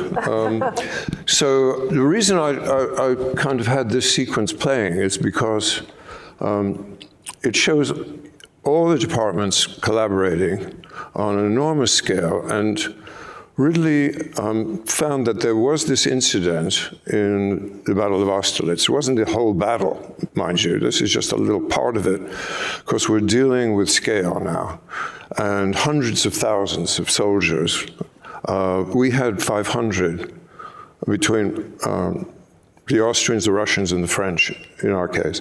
So the reason I kind of had this sequence playing is because it shows all the departments collaborating on an enormous scale, and Ridley found that there was this incident in the Battle of Austerlitz. It wasn't the whole battle, mind you. This is just a little part of it, because we're dealing with scale now, and hundreds of thousands of soldiers. We had 500 between the Austrians, the Russians, and the French, in our case.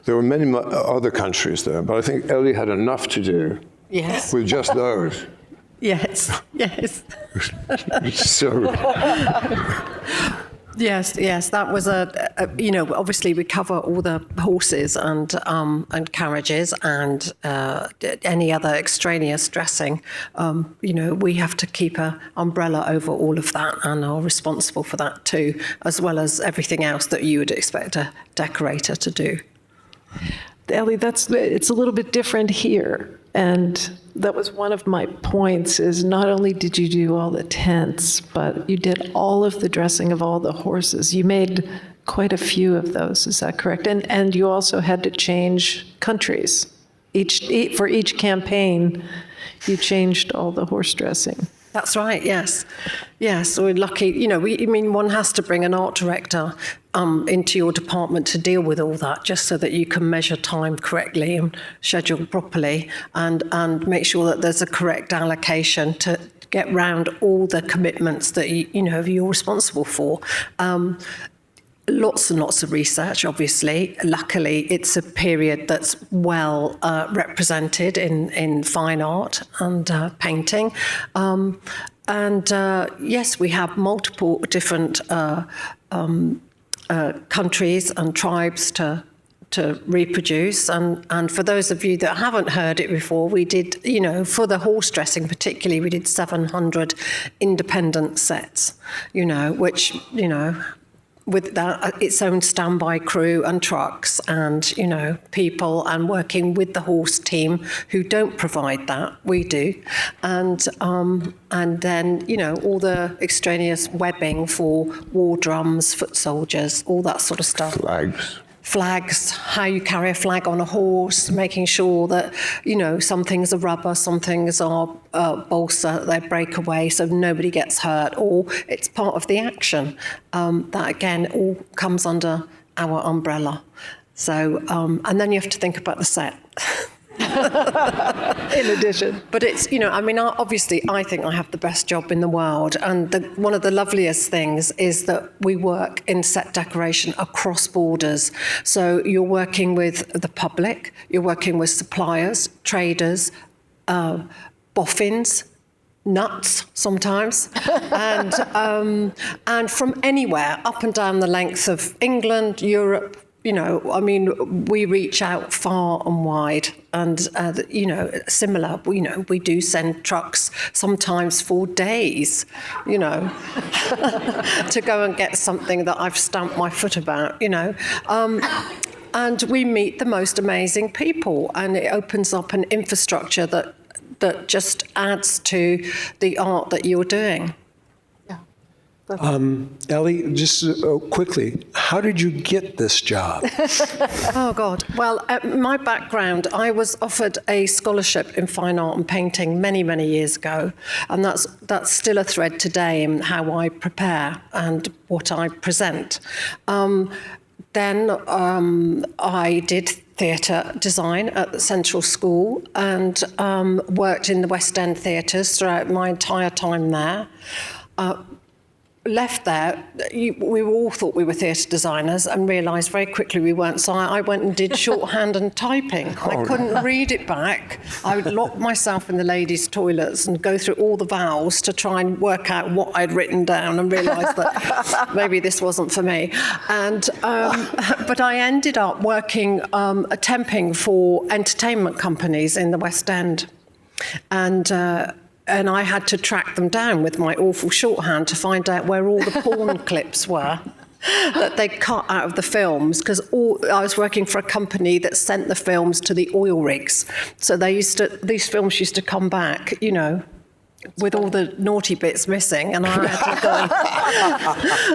There were many other countries there, but I think Ellie had enough to do with just those. Yes. So, Yes, that was obviously we cover all the horses and carriages and any other extraneous dressing. We have to keep an umbrella over all of that and are responsible for that too, as well as everything else that you would expect a decorator to do. Ellie, it's a little bit different here. And that was one of my points, is not only did you do all the tents, but you did all of the dressing of all the horses. You made quite a few of those, is that correct? And you also had to change countries. For each campaign, you changed all the horse dressing. That's right, yes. Yes, we're lucky. One has to bring an art director into your department to deal with all that, just so that you can measure time correctly and schedule properly and make sure that there's a correct allocation to get round all the commitments that you're responsible for. Lots and lots of research, obviously. Luckily, it's a period that's well represented in fine art and painting. Yes, we have multiple different countries and tribes to reproduce. And for those of you that haven't heard it before, we did, for the horse dressing particularly, we did 700 independent sets, which, with that, its own standby crew and trucks and, people, and working with the horse team who don't provide that, we do. And then, all the extraneous webbing for war drums, foot soldiers, all that sort of stuff. Flags, how you carry a flag on a horse, making sure that, some things are rubber, some things are balsa, they break away so nobody gets hurt, or it's part of the action. That, again, all comes under our umbrella. So, and then you have to think about the set. In addition. But it's, obviously, I think I have the best job in the world. And one of the loveliest things is that we work in set decoration across borders. So you're working with the public, you're working with suppliers, traders, boffins, nuts sometimes, and from anywhere up and down the length of England, Europe. We reach out far and wide, and, similar, we do send trucks sometimes for days, to go and get something that I've stamped my foot about, and we meet the most amazing people, and it opens up an infrastructure that just adds to the art that you're doing. Ellie, just quickly, how did you get this job? Oh, God. Well, my background, I was offered a scholarship in fine art and painting many, many years ago. And that's still a thread today in how I prepare and what I present. Then I did theatre design at the Central School and worked in the West End theatres throughout my entire time there. Left there, we all thought we were theatre designers and realised very quickly we weren't. So I went and did shorthand and typing. I couldn't read it back. I would lock myself in the ladies' toilets and go through all the vowels to try and work out what I'd written down and realise that maybe this wasn't for me. And but I ended up working, temping for entertainment companies in the West End. And I had to track them down with my awful shorthand to find out where all the porn clips were that they cut out of the films, because I was working for a company that sent the films to the oil rigs. So these films used to come back, with all the naughty bits missing, and I had to go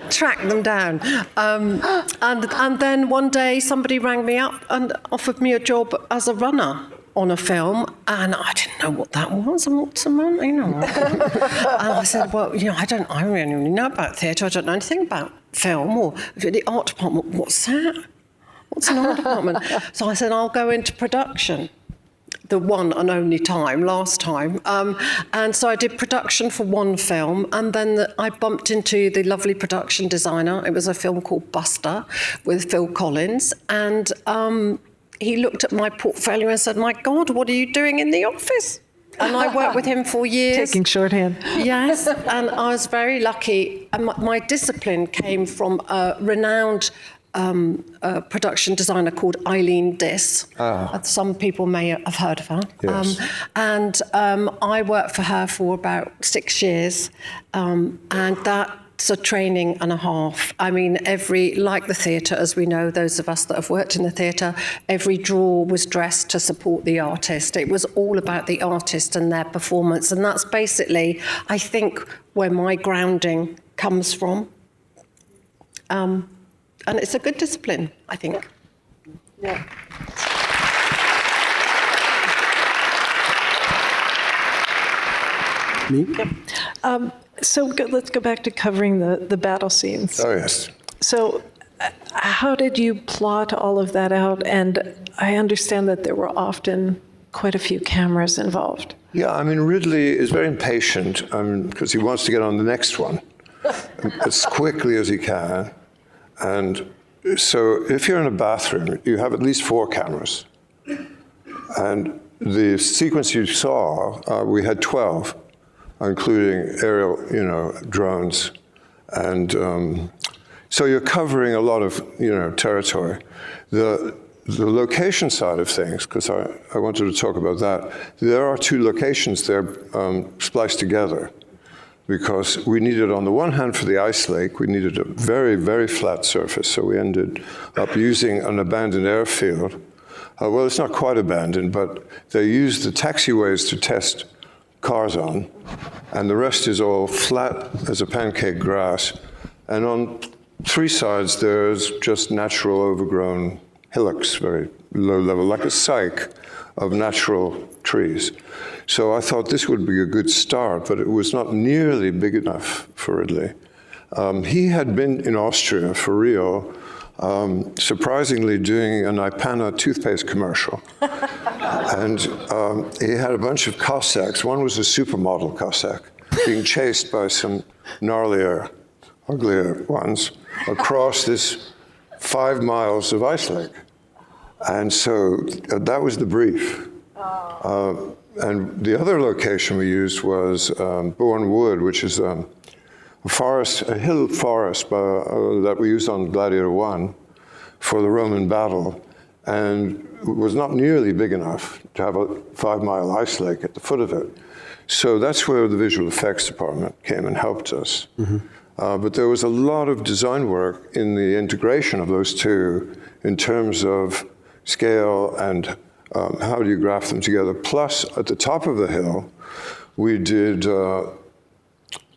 and track them down. And then one day somebody rang me up and offered me a job as a runner on a film, and I didn't know what that was, and what's a run, And I said, well, I don't really know about theatre. I don't know anything about film or the art department. What's that? What's an art department? So I said, I'll go into production. The one and only time, last time. And so I did production for one film, and then I bumped into the lovely production designer. It was a film called Buster with Phil Collins, and he looked at my portfolio and said, my God, what are you doing in the office? And I worked with him for years. Taking shorthand. Yes, and I was very lucky. And my discipline came from a renowned production designer called Eileen Diss. Some people may have heard of her. Yes. I worked for her for about 6 years, and that it's a training and a half. I mean, like the theatre, as we know, those of us that have worked in the theatre, every drawer was dressed to support the artist. It was all about the artist and their performance. And that's basically, I think, where my grounding comes from. And it's a good discipline, I think. Yeah. Me? Yep. So let's go back to covering the battle scenes. Oh, yes. So how did you plot all of that out? And I understand that there were often quite a few cameras involved. Yeah, I mean, Ridley is very impatient because he wants to get on the next one as quickly as he can. And so if you're in a bathroom, you have at least 4 cameras. And the sequence you saw, we had 12, including aerial, drones. And so you're covering a lot of, territory. The location side of things, because I wanted to talk about that, there are 2 locations there spliced together, because we needed, on the one hand, for the ice lake, we needed a very, very flat surface, so we ended up using an abandoned airfield. Well, it's not quite abandoned, but they used the taxiways to test cars on, and the rest is all flat as a pancake grass. And on 3 sides, there's just natural overgrown hillocks, very low level, like a cyc of natural trees. So I thought this would be a good start, but it was not nearly big enough for Ridley. He had been in Austria for Rio, surprisingly doing an Ipana toothpaste commercial. And he had a bunch of Cossacks. One was a supermodel Cossack being chased by some gnarlier, uglier ones across this 5 miles of ice lake. And so that was the brief. And the other location we used was Bourne Wood, which is a hill forest that we used on Gladiator I for the Roman battle, and was not nearly big enough to have a 5-mile ice lake at the foot of it. So that's where the visual effects department came and helped us. Mm-hmm. But there was a lot of design work in the integration of those 2 in terms of scale and how do you graph them together. Plus, at the top of the hill, we did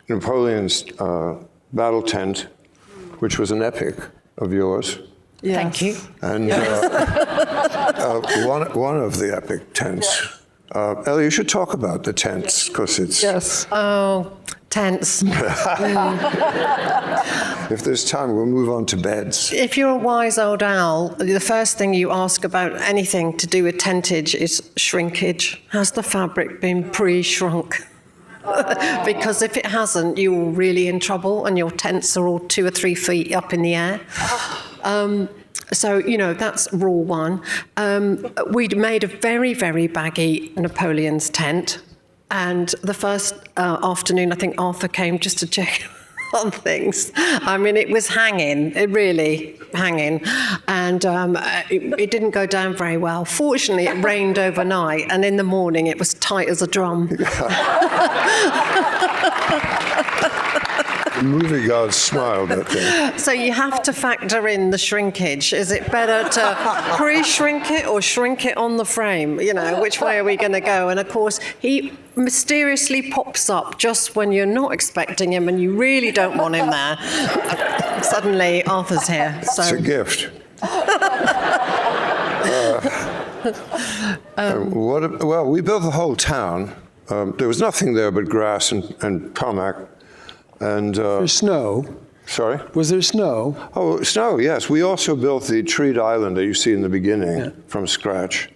Napoleon's battle tent, which was an epic of yours. Yes. Thank you. And one of the epic tents. Ellie, you should talk about the tents, because it's... Yes. Oh, tents. If there's time, we'll move on to beds. If you're a wise old owl, the first thing you ask about anything to do with tentage is shrinkage. Has the fabric been pre-shrunk? Because if it hasn't, you're really in trouble, and your tents are all 2 or 3 feet up in the air. So, that's rule 1. We'd made a very, very baggy Napoleon's tent. And the first afternoon, I think Arthur came just to check on things. I mean, it was hanging, really hanging. And it didn't go down very well. Fortunately, it rained overnight. And in the morning, it was tight as a drum. The movie gods smiled at them. So you have to factor in the shrinkage. Is it better to pre-shrink it or shrink it on the frame? Which way are we going to go? And of course, he mysteriously pops up just when you're not expecting him and you really don't want him there. Suddenly, Arthur's here. So. It's a gift. Well, we built the whole town. There was nothing there but grass and tarmac. And there's snow. Sorry? Was there snow? Oh, snow, yes. We also built the treed island that you see in the beginning from scratch,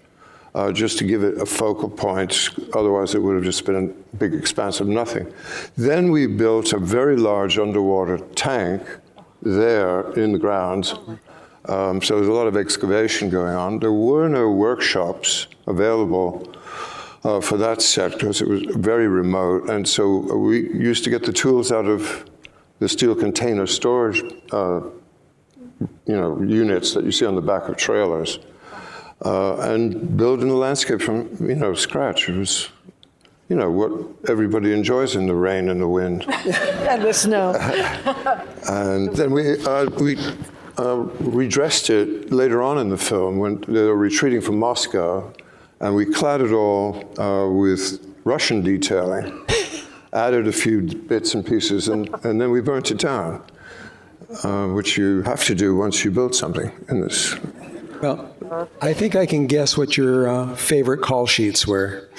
just to give it a focal point. Otherwise, it would have just been a big expanse of nothing. Then we built a very large underwater tank there in the grounds. So there's a lot of excavation going on. There were no workshops available for that set because it was very remote. And so we used to get the tools out of the steel container storage units that you see on the back of trailers and build in the landscape from scratch. It was you know, what everybody enjoys in the rain and the wind. And the snow. And then we redressed it later on in the film when they were retreating from Moscow, and we clad it all with Russian detailing, added a few bits and pieces, and then we burnt it down, which you have to do once you build something in this. Well, I think I can guess what your favorite call sheets were.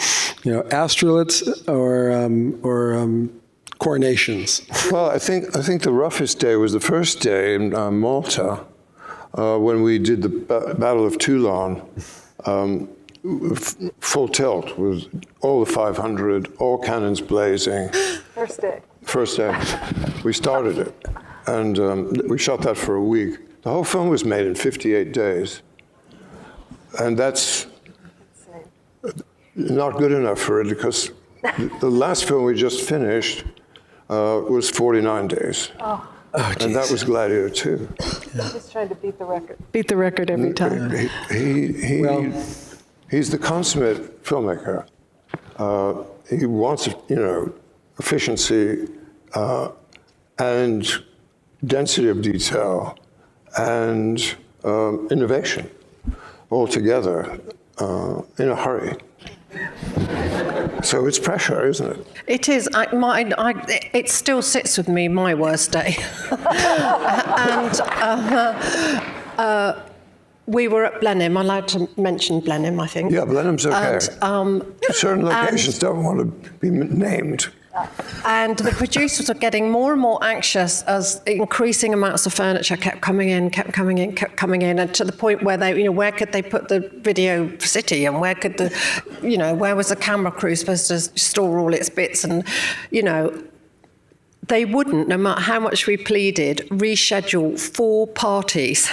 You know, astroliths or coronations. Well, I think the roughest day was the first day in Malta when we did the Battle of Toulon, full tilt with all the 500, all cannons blazing. First day. First day. We started it, and we shot that for a week. The whole film was made in 58 days, and that's not good enough for it because the last film we just finished was 49 days. Oh. And that was Gladiator 2. Just trying to beat the record. Beat the record every time. He's the consummate filmmaker. He wants, you know, efficiency and density of detail and innovation all together in a hurry. So it's pressure, isn't it? It is. It still sits with me, my worst day. And we were at Blenheim. I'm allowed to mention Blenheim, I think. Yeah, Blenheim's okay. And, certain locations don't want to be named. And the producers are getting more and more anxious as increasing amounts of furniture kept coming in, and to the point where they, you know, where could they put the video city, and where could the, you know, where was the camera crew supposed to store all its bits, and, you know, they wouldn't, no matter how much we pleaded, reschedule 4 parties.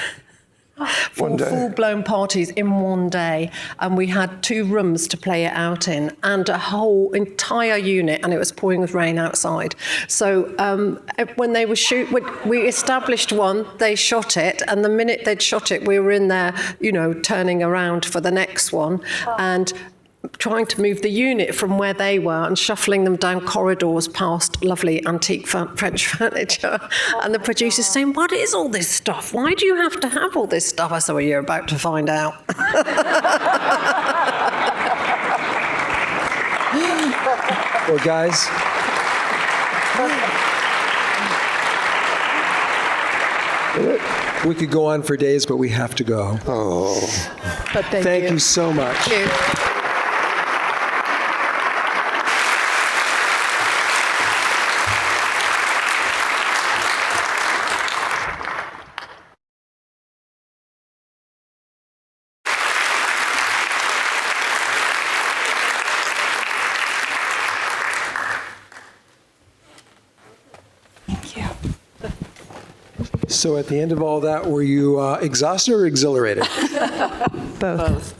4 full-blown parties in one day, and we had 2 rooms to play it out in, and a whole entire unit, and it was pouring with rain outside. So when they were we established one, they shot it, and the minute they'd shot it, we were in there, you know, turning around for the next one, and trying to move the unit from where they were and shuffling them down corridors past lovely antique French furniture. And the producer's saying, what is all this stuff? Why do you have to have all this stuff? I said, well, you're about to find out. Well, guys, we could go on for days, but we have to go. Oh. But Thank you so much. Thank you. So at the end of all that, were you exhausted or exhilarated? Both.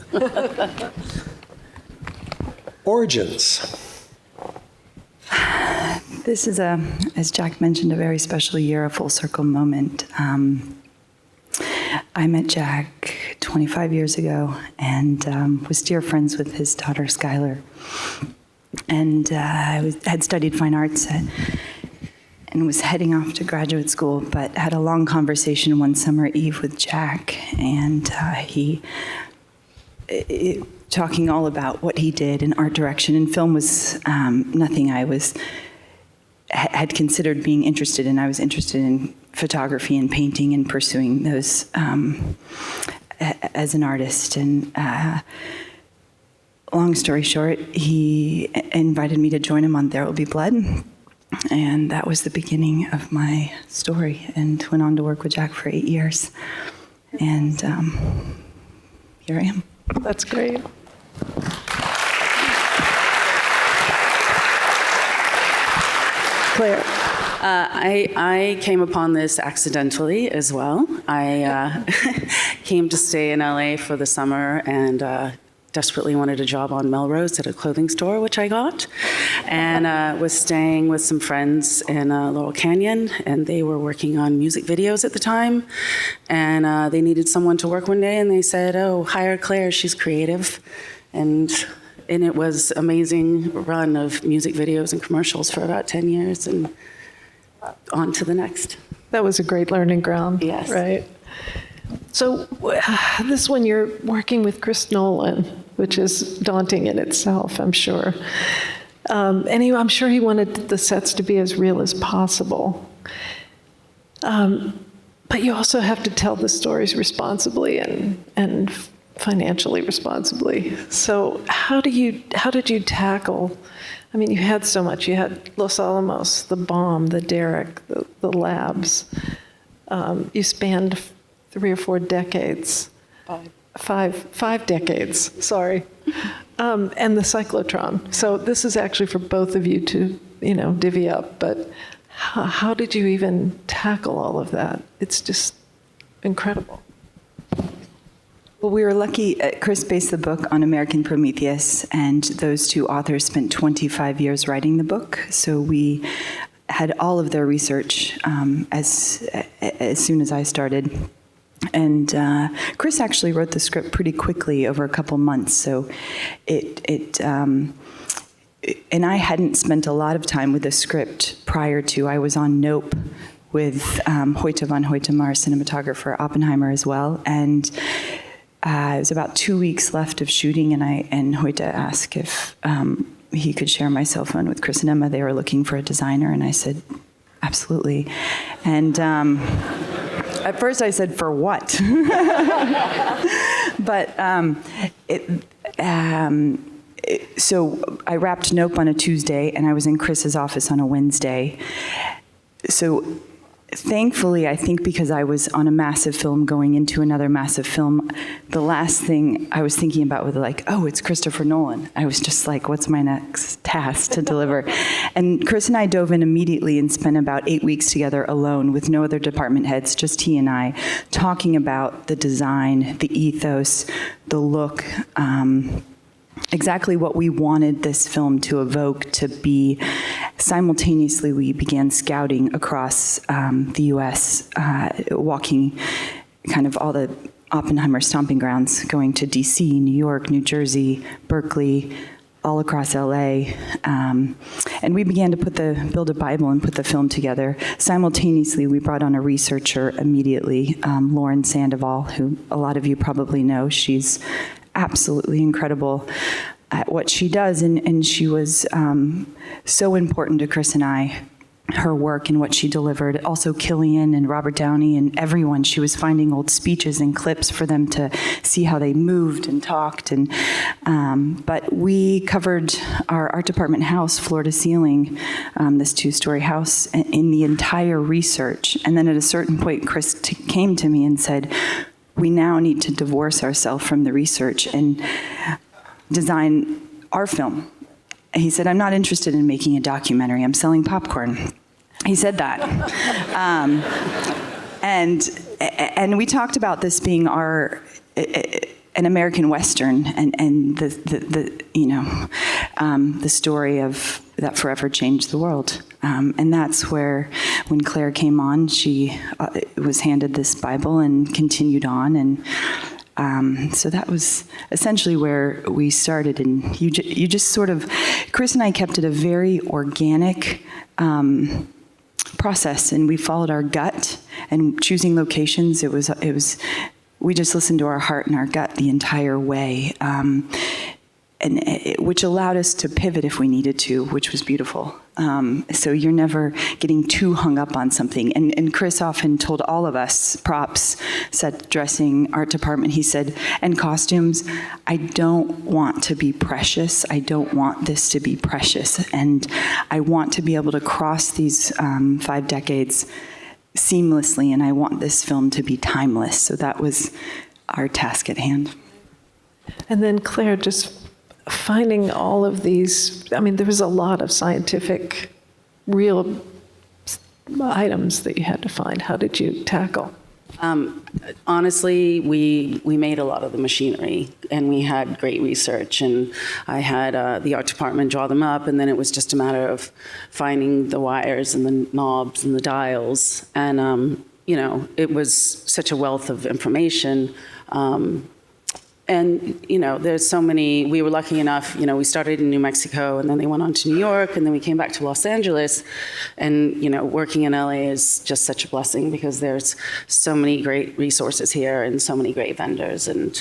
Origins. This is, as Jack mentioned, a very special year, a full circle moment. I met Jack 25 years ago and was dear friends with his daughter, Skylar. And I had studied fine arts and was heading off to graduate school, but had a long conversation one summer eve with Jack, and talking all about what he did in art direction. And film was nothing I had considered being interested in. I was interested in photography and painting and pursuing those as an artist. And long story short, he invited me to join him on There Will Be Blood. And that was the beginning of my story, and went on to work with Jack for 8 years. And here I am. That's great. Claire. I came upon this accidentally as well. I came to stay in LA for the summer and desperately wanted a job on Melrose at a clothing store, which I got, and was staying with some friends in Laurel Canyon, and they were working on music videos at the time, and they needed someone to work one day, and they said, oh, hire Claire, she's creative. And And it was amazing run of music videos and commercials for about 10 years, and on to the next. That was a great learning ground. Yes. Right. So this one, you're working with Chris Nolan, which is daunting in itself, I'm sure. I'm sure he wanted the sets to be as real as possible. But you also have to tell the stories responsibly and financially responsibly. So how did you tackle? I mean, you had so much. You had Los Alamos, the bomb, the derrick, the labs. You spanned 3 or 4 decades. Five decades, sorry. And the cyclotron. So this is actually for both of you to, divvy up. But how did you even tackle all of that? It's just incredible. Well, we were lucky. Chris based the book on American Prometheus, and those 2 authors spent 25 years writing the book. So we had all of their research as soon as I started. And Chris actually wrote the script pretty quickly over a couple months. So and I hadn't spent a lot of time with the script prior to. I was on Nope with Hoyte van Hoytema, cinematographer, Oppenheimer as well. And it was about 2 weeks left of shooting, and Hoyte asked if he could share my cell phone with Chris and Emma. They were looking for a designer, and I said, absolutely. And at first I said, for what? But so I wrapped Nope on a Tuesday, and I was in Chris's office on a Wednesday. So thankfully, I think because I was on a massive film going into another massive film, the last thing I was thinking about was like, oh, it's Christopher Nolan. I was just like, what's my next task to deliver? And Chris and I dove in immediately and spent about 8 weeks together alone with no other department heads, just he and I, talking about the design, the ethos, the look, exactly what we wanted this film to evoke, to be. Simultaneously, we began scouting across the U.S., walking kind of all the Oppenheimer stomping grounds, going to D.C., New York, New Jersey, Berkeley, all across L.A. And we began to build a Bible and put the film together. Simultaneously, we brought on a researcher immediately, Lauren Sandoval, who a lot of you probably know. She's absolutely incredible at what she does, and she was so important to Chris and I, her work and what she delivered. Also Killian and Robert Downey and everyone. She was finding old speeches and clips for them to see how they moved and talked. And but we covered our art department house, floor to ceiling, this 2-story house, in the entire research. And then at a certain point, Chris came to me and said, we now need to divorce ourselves from the research and design our film. He said, I'm not interested in making a documentary. I'm selling popcorn. He said that. And we talked about this being an American Western, and the story of that forever changed the world. And that's where, when Claire came on, she was handed this Bible and continued on. And so that was essentially where we started. And you just sort of, Chris and I kept it a very organic process, and we followed our gut. And choosing locations, we just listened to our heart and our gut the entire way. Which allowed us to pivot if we needed to, which was beautiful. So you're never getting too hung up on something. And Chris often told all of us, props, set dressing, art department, he said, and costumes, I don't want to be precious. I don't want this to be precious. And I want to be able to cross these 5 decades seamlessly, and I want this film to be timeless. So that was our task at hand. And then Claire, just finding all of these, I mean, there was a lot of scientific, real items that you had to find. How did you tackle? Honestly, we made a lot of the machinery, and we had great research, and I had the art department draw them up, and then it was just a matter of finding the wires and the knobs and the dials, and it was such a wealth of information. And, you know, there's so many, we were lucky enough, you know, we started in New Mexico and then they went on to New York and then we came back to Los Angeles. And, you know, working in LA is just such a blessing because there's so many great resources here and so many great vendors. And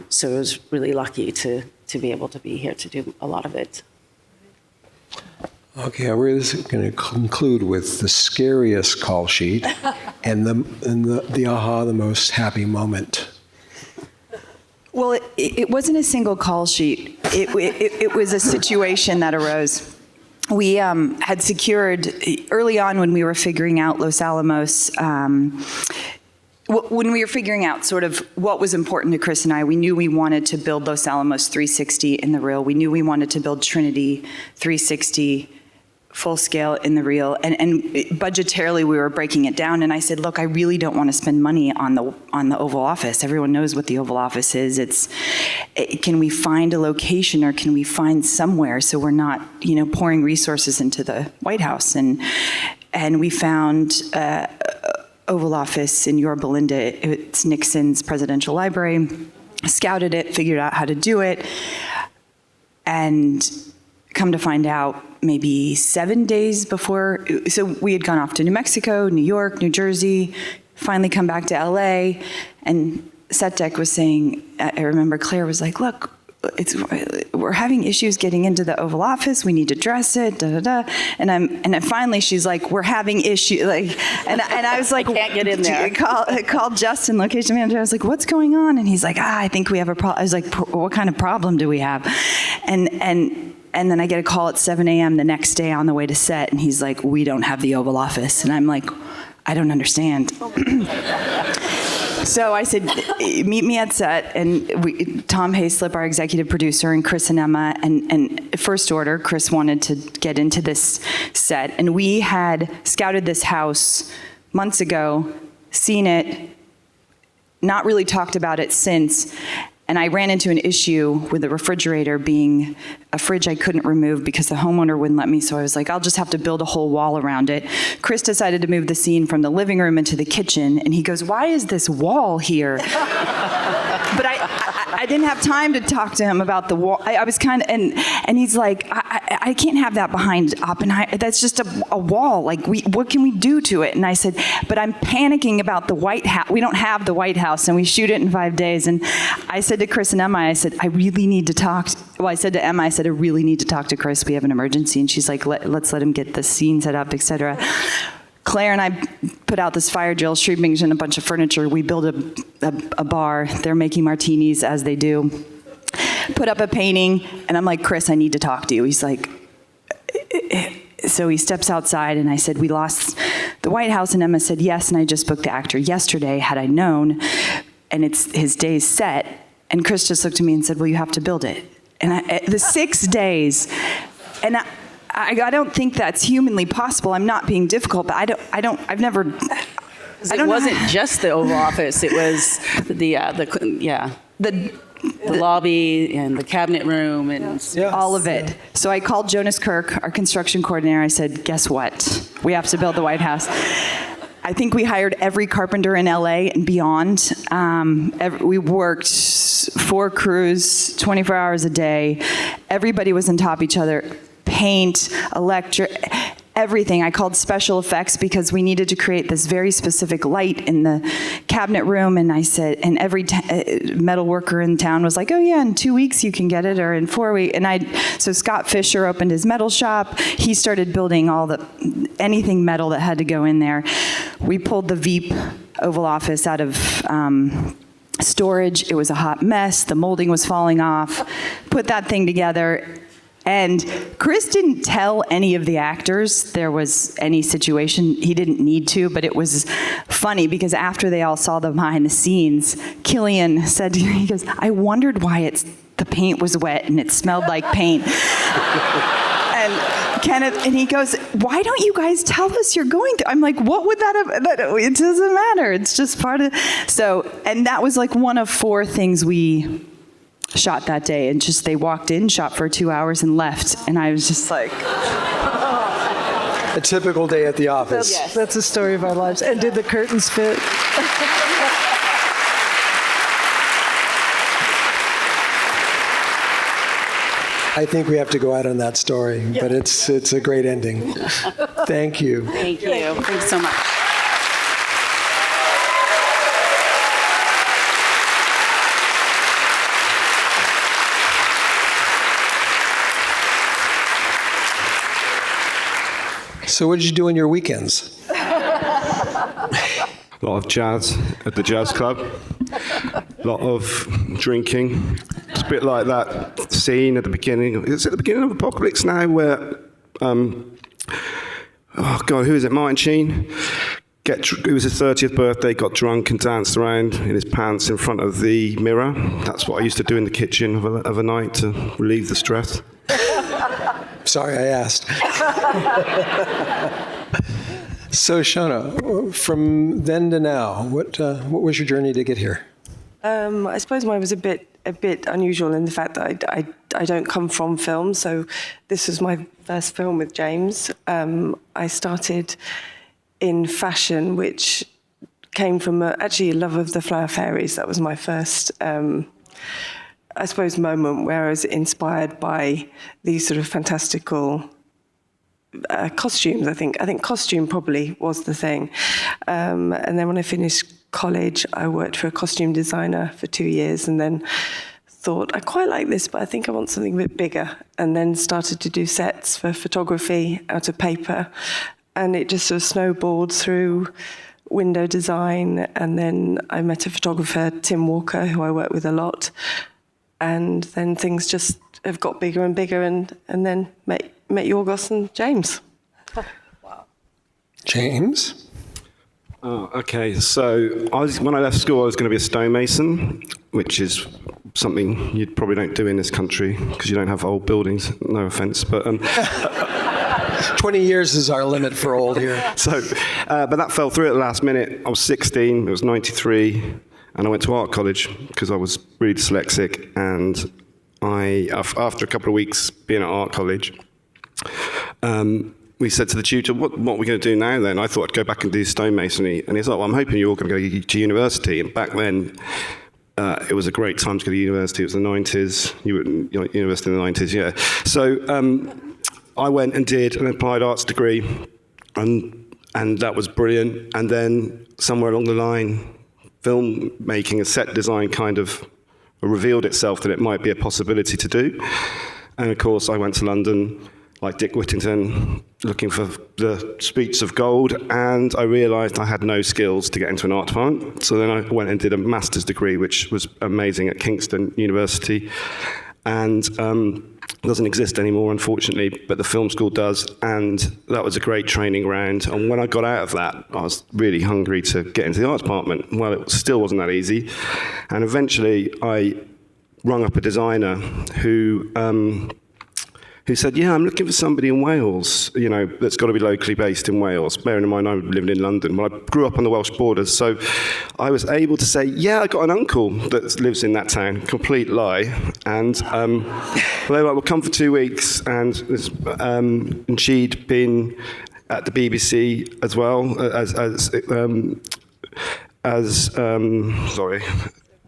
so I was really lucky to be able to be here to do a lot of it. Okay, we're going to conclude with the scariest call sheet and the aha, the most happy moment. Well, it wasn't a single call sheet. It was a situation that arose. We had secured, early on when we were figuring out Los Alamos, when we were figuring out sort of what was important to Chris and I, we knew we wanted to build Los Alamos 360 in the real. We knew we wanted to build Trinity 360 full scale in the real, and budgetarily we were breaking it down. And I said, look, I really don't want to spend money on the Oval Office. Everyone knows what the Oval Office is. Can we find a location, or can we find somewhere so we're not, you know, pouring resources into the White House? And we found Oval Office in Yorba Linda. It's Nixon's presidential library. Scouted it, figured out how to do it, and come to find out, maybe 7 days before, so we had gone off to New Mexico, New York, New Jersey, finally come back to LA, and SetDeck was saying, I remember Claire was like, look, we're having issues getting into the Oval Office, we need to dress it, da da da, and then finally she's like, we're having issues, like, and I was like, I can't get in there. Called Justin, location manager, I was like, what's going on? And he's like, I think we have a problem. I was like, what kind of problem do we have? And then I get a call at 7 a.m. the next day on the way to set, and he's like, we don't have the Oval Office. And I'm like, I don't understand. So I said, meet me at set, and Tom Hayslip, our executive producer, and Chris and Emma, and first order, Chris wanted to get into this set. And we had scouted this house months ago, seen it, not really talked about it since. And I ran into an issue with the refrigerator being a fridge I couldn't remove because the homeowner wouldn't let me, so I was like, I'll just have to build a whole wall around it. Chris decided to move the scene from the living room into the kitchen, and he goes, why is this wall here? But I didn't have time to talk to him about the wall. I was kind of, and he's like, I can't have that behind Oppenheimer. That's just a wall. Like, what can we do to it? And I said, but I'm panicking about the White House. We don't have the White House, and we shoot it in 5 days. And I said to Chris and Emma, I said, I really need to talk. Well, I said to Emma, I said, I really need to talk to Chris. We have an emergency. And she's like, let's let him get the scene set up, etc. Claire and I put out this fire drill, streaming in a bunch of furniture. We build a bar. They're making martinis as they do. Put up a painting, and I'm like, Chris, I need to talk to you. He's like, so he steps outside, and I said, we lost the White House, and Emma said, yes, and I just booked the actor yesterday, had I known, and it's his day's set, and Chris just looked at me and said, well, you have to build it. And the 6 days, and I don't think that's humanly possible. I'm not being difficult, but I've never. It wasn't just the Oval Office. It was the lobby and the cabinet room and all of it. So I called Jonas Kirk, our construction coordinator. I said, guess what? We have to build the White House. I think we hired every carpenter in LA and beyond. We worked 4 crews, 24 hours a day. Everybody was on top of each other. Paint, electric, everything. I called special effects because we needed to create this very specific light in the cabinet room. And I said, and every metal worker in town was like, oh yeah, in 2 weeks you can get it, or in 4 weeks. And so Scott Fisher opened his metal shop. He started building anything metal that had to go in there. We pulled the Veep Oval Office out of storage. It was a hot mess. The molding was falling off. Put that thing together. And Chris didn't tell any of the actors there was any situation. He didn't need to, but it was funny because after they all saw the behind the scenes, Killian said to me, he goes, I wondered why the paint was wet and it smelled like paint. And Kenneth, and he goes, why don't you guys tell us you're going to? I'm like, what would that have, it doesn't matter. It's just part of, so, and that was like one of 4 things we shot that day, and just they walked in, shot for 2 hours, and left, and I was just like, A typical day at the office. That's the story of our lives. And did the curtains fit? I think we have to go out on that story, but it's a great ending. Thank you. Thank you. Thanks so much. So what did you do on your weekends? A lot of jazz at the jazz club. A lot of drinking. It's a bit like that scene at the beginning. Is it the beginning of Apocalypse Now where, oh God, who is it? Martin Sheen? It was his 30th birthday, got drunk and danced around in his pants in front of the mirror. That's what I used to do in the kitchen of a night to relieve the stress. Sorry, I asked. So, Shona, from then to now, what was your journey to get here? I suppose mine was a bit unusual in the fact that I don't come from film, so this was my first film with James. I started in fashion, which came from actually a love of the Flower Fairies. That was my first, I suppose, moment where I was inspired by these sort of fantastical costumes. I think costume probably was the thing. And then when I finished college, I worked for a costume designer for 2 years, and then thought, I quite like this, but I think I want something a bit bigger. And then started to do sets for photography out of paper. And it just sort of snowballed through window design. And then I met a photographer, Tim Walker, who I work with a lot. And then things just have got bigger and bigger, and then met Yorgos and James. Wow. James? Oh, okay, so when I left school, I was going to be a stonemason, which is something you probably don't do in this country because you don't have old buildings, no offence. But 20 years is our limit for old here. So, but that fell through at the last minute. I was 16, it was 93, and I went to art college because I was really dyslexic. And after a couple of weeks being at art college, we said to the tutor, what are we going to do now then? I thought I'd go back and do stonemasonry. And he's like, well, I'm hoping you're all going to go to university. And back then, it was a great time to go to university. It was the 90s. You were at university in the 90s, yeah. So I went and did an applied arts degree, and that was brilliant. And then somewhere along the line, filmmaking and set design kind of revealed itself that it might be a possibility to do. And of course, I went to London, like Dick Whittington, looking for the streets of gold, and I realised I had no skills to get into an art department. So then I went and did a master's degree, which was amazing, at Kingston University. And doesn't exist anymore, unfortunately, but the film school does, and that was a great training ground. And when I got out of that, I was really hungry to get into the art department. Well, it still wasn't that easy. And eventually I rung up a designer who said, yeah, I'm looking for somebody in Wales, that's got to be locally based in Wales. Bearing in mind, I lived in London. Well, I grew up on the Welsh borders, so I was able to say, yeah, I got an uncle that lives in that town. Complete lie. And they were like, we'll come for 2 weeks. And she'd been at the BBC as well as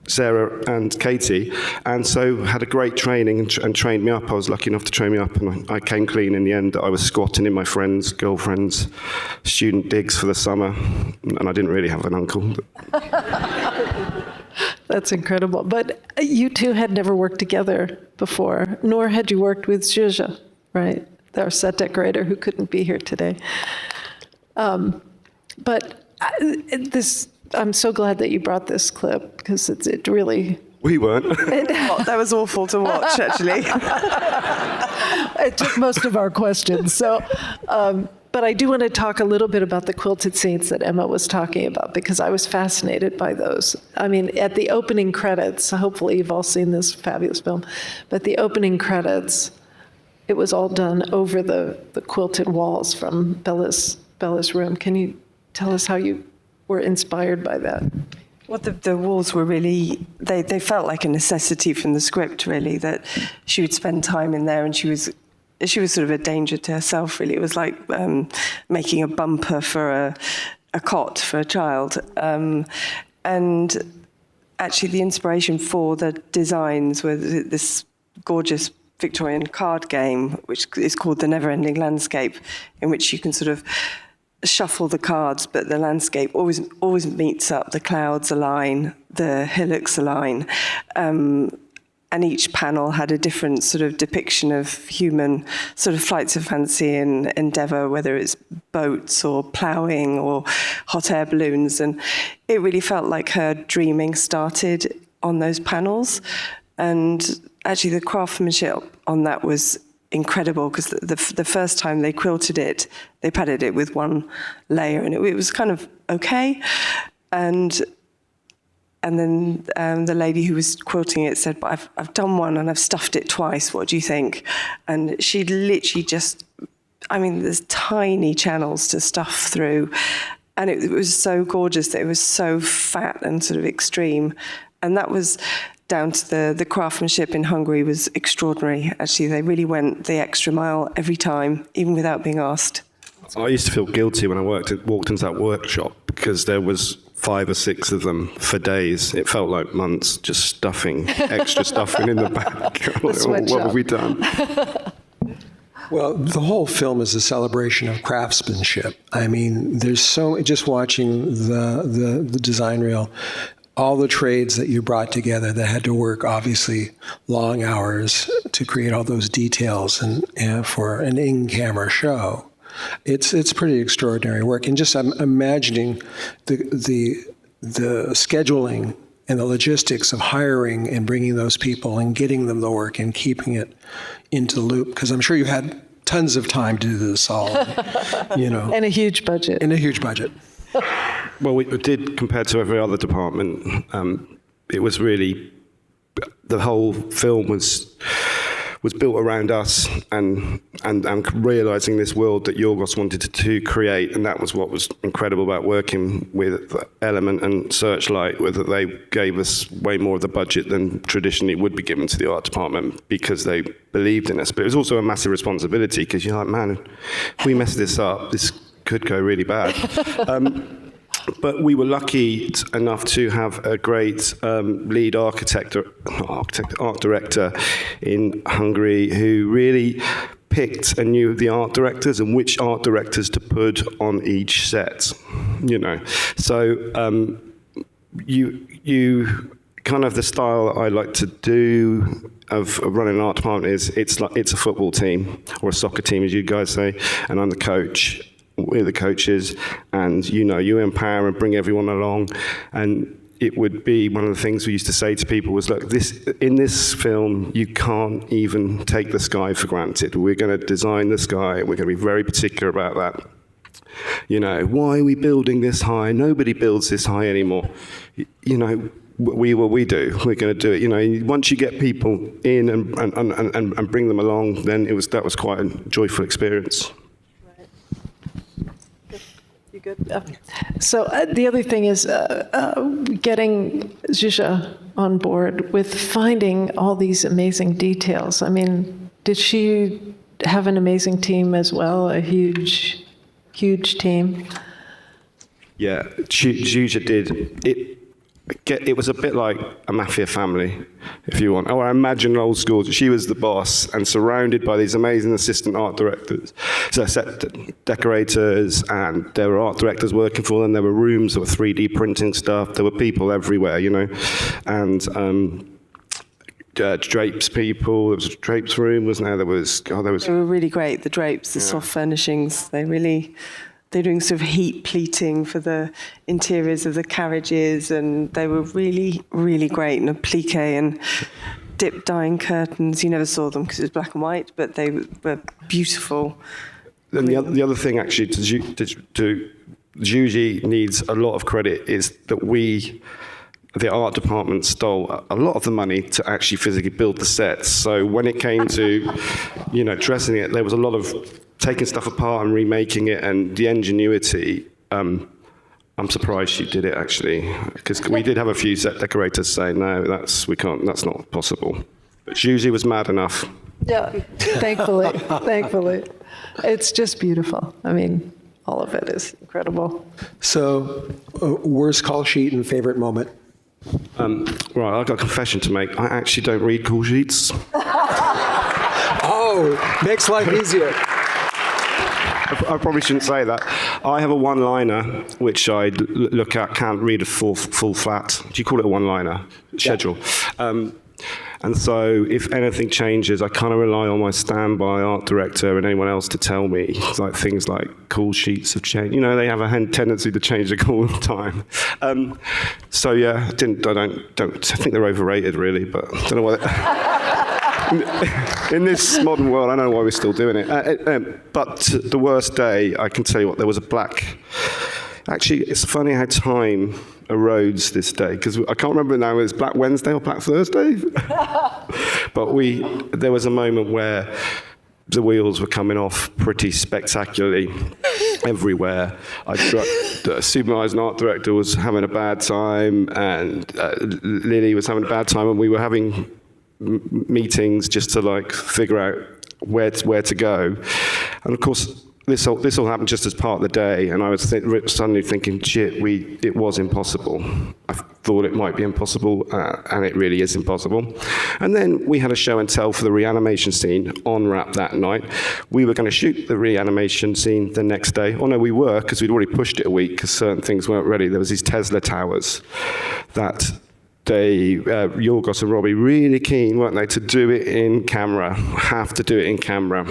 Sarah and Katie, and so had a great training and trained me up. I was lucky enough to train me up, and I came clean in the end. I was squatting in my friends' girlfriends' student digs for the summer, and I didn't really have an uncle. That's incredible. But you two had never worked together before, nor had you worked with Zsuzsa, right? Our set decorator who couldn't be here today. I'm so glad that you brought this clip, because it really... We weren't. That was awful to watch, actually. It took most of our questions. So, but I do want to talk a little bit about the quilted scenes that Emma was talking about, because I was fascinated by those. I mean, at the opening credits, hopefully you've all seen this fabulous film, but the opening credits, it was all done over the quilted walls from Bella's room. Can you tell us how you were inspired by that? Well, the walls were really, they felt like a necessity from the script, really, that she would spend time in there, and she was sort of a danger to herself, really. It was like making a bumper for a cot for a child. And actually the inspiration for the designs were this gorgeous Victorian card game, which is called The Never-Ending Landscape, in which you can sort of shuffle the cards, but the landscape always meets up. The clouds align, the hillocks align, and each panel had a different sort of depiction of human sort of flights of fancy and endeavour, whether it's boats or ploughing or hot air balloons. And it really felt like her dreaming started on those panels. And actually the craftsmanship on that was incredible, because the first time they quilted it, they padded it with one layer, and it was kind of okay. And then the lady who was quilting it said, "But I've done one and I've stuffed it twice. What do you think?" And she literally just, I mean, there's tiny channels to stuff through, and it was so gorgeous that it was so fat and sort of extreme. And that was down to the craftsmanship in Hungary was extraordinary. Actually, they really went the extra mile every time, even without being asked. I used to feel guilty when I walked into that workshop, because there was 5 or 6 of them for days. It felt like months, just stuffing, extra stuffing in the back. What have we done? Well, the whole film is a celebration of craftsmanship. I mean, there's so, just watching the design reel, all the trades that you brought together that had to work obviously long hours to create all those details and for an in-camera show. It's pretty extraordinary work. And just I'm imagining the scheduling and the logistics of hiring and bringing those people and getting them the work and keeping it into the loop, because I'm sure you had tons of time to do this all, you know. And a huge budget. And a huge budget. Well, we did, compared to every other department, it was really, the whole film was built around us and realizing this world that Yorgos wanted to create, and that was what was incredible about working with Element and Searchlight, was that they gave us way more of the budget than traditionally would be given to the art department, because they believed in us. But it was also a massive responsibility, because you're like, man, if we mess this up, this could go really bad. But we were lucky enough to have a great lead art director in Hungary, who really picked and knew the art directors and which art directors to put on each set, you know. So you kind of, the style I like to do of running an art department is, it's a football team, or a soccer team, as you guys say, and I'm the coach. We're the coaches, and you empower and bring everyone along. And it would be one of the things we used to say to people was, look, in this film, you can't even take the sky for granted. We're going to design the sky. We're going to be very particular about that. Why are we building this high? Nobody builds this high anymore. We do. We're going to do it. Once you get people in and bring them along, then that was quite a joyful experience. Good. So the other thing is getting Zsuzsa on board with finding all these amazing details. I mean, did she have an amazing team as well? A huge, huge team? Yeah, Zsuzsa did. It was a bit like a mafia family, if you want. I imagine old school. She was the boss and surrounded by these amazing assistant art directors, so set decorators, and there were art directors working for them. There were rooms that were 3D printing stuff. There were people everywhere, and drapes people. There was a drapes room, wasn't there? There was. They were really great. The drapes, the soft furnishings. They're doing sort of heat pleating for the interiors of the carriages, and they were really, really great. And applique and dip dyeing curtains. You never saw them because it was black and white, but they were beautiful. And the other thing, actually, to Zsuzsa needs a lot of credit, is that the art department stole a lot of the money to actually physically build the sets. So when it came to, dressing it, there was a lot of taking stuff apart and remaking it, and the ingenuity. I'm surprised she did it, actually, because we did have a few set decorators say, no, that's not possible. But Zsuzsa was mad enough. Yeah, thankfully. It's just beautiful. I mean, all of it is incredible. So, worst call sheet and favorite moment? Right, I've got a confession to make. I actually don't read call sheets. go. Makes life easier. I probably shouldn't say that. I have a one-liner which I look at, can't read a full flat. Do you call it a one-liner? Schedule. Yeah. And so if anything changes, I kind of rely on my standby art director and anyone else to tell me, like things like call sheets have changed. You know, they have a tendency to change the all the time. So yeah, I think they're overrated really, but I don't know what. In this modern world, I don't know why we're still doing it. But the worst day, I can tell you what, there was a black. Actually, it's funny how time erodes this day, because I can't remember now, it was Black Wednesday or Black Thursday? But there was a moment where the wheels were coming off pretty spectacularly everywhere. The supervising art director was having a bad time, and Lily was having a bad time, and we were having meetings just to like figure out where to go. And of course, this all happened just as part of the day, and I was suddenly thinking, shit, it was impossible. I thought it might be impossible, and it really is impossible. And then we had a show and tell for the reanimation scene on Wrap that night. We were going to shoot the reanimation scene the next day. Oh no, we were, because we'd already pushed it a week because certain things weren't ready. There was these Tesla towers that Yorgos and Robbie really keen, weren't they, to do it in camera, have to do it in camera.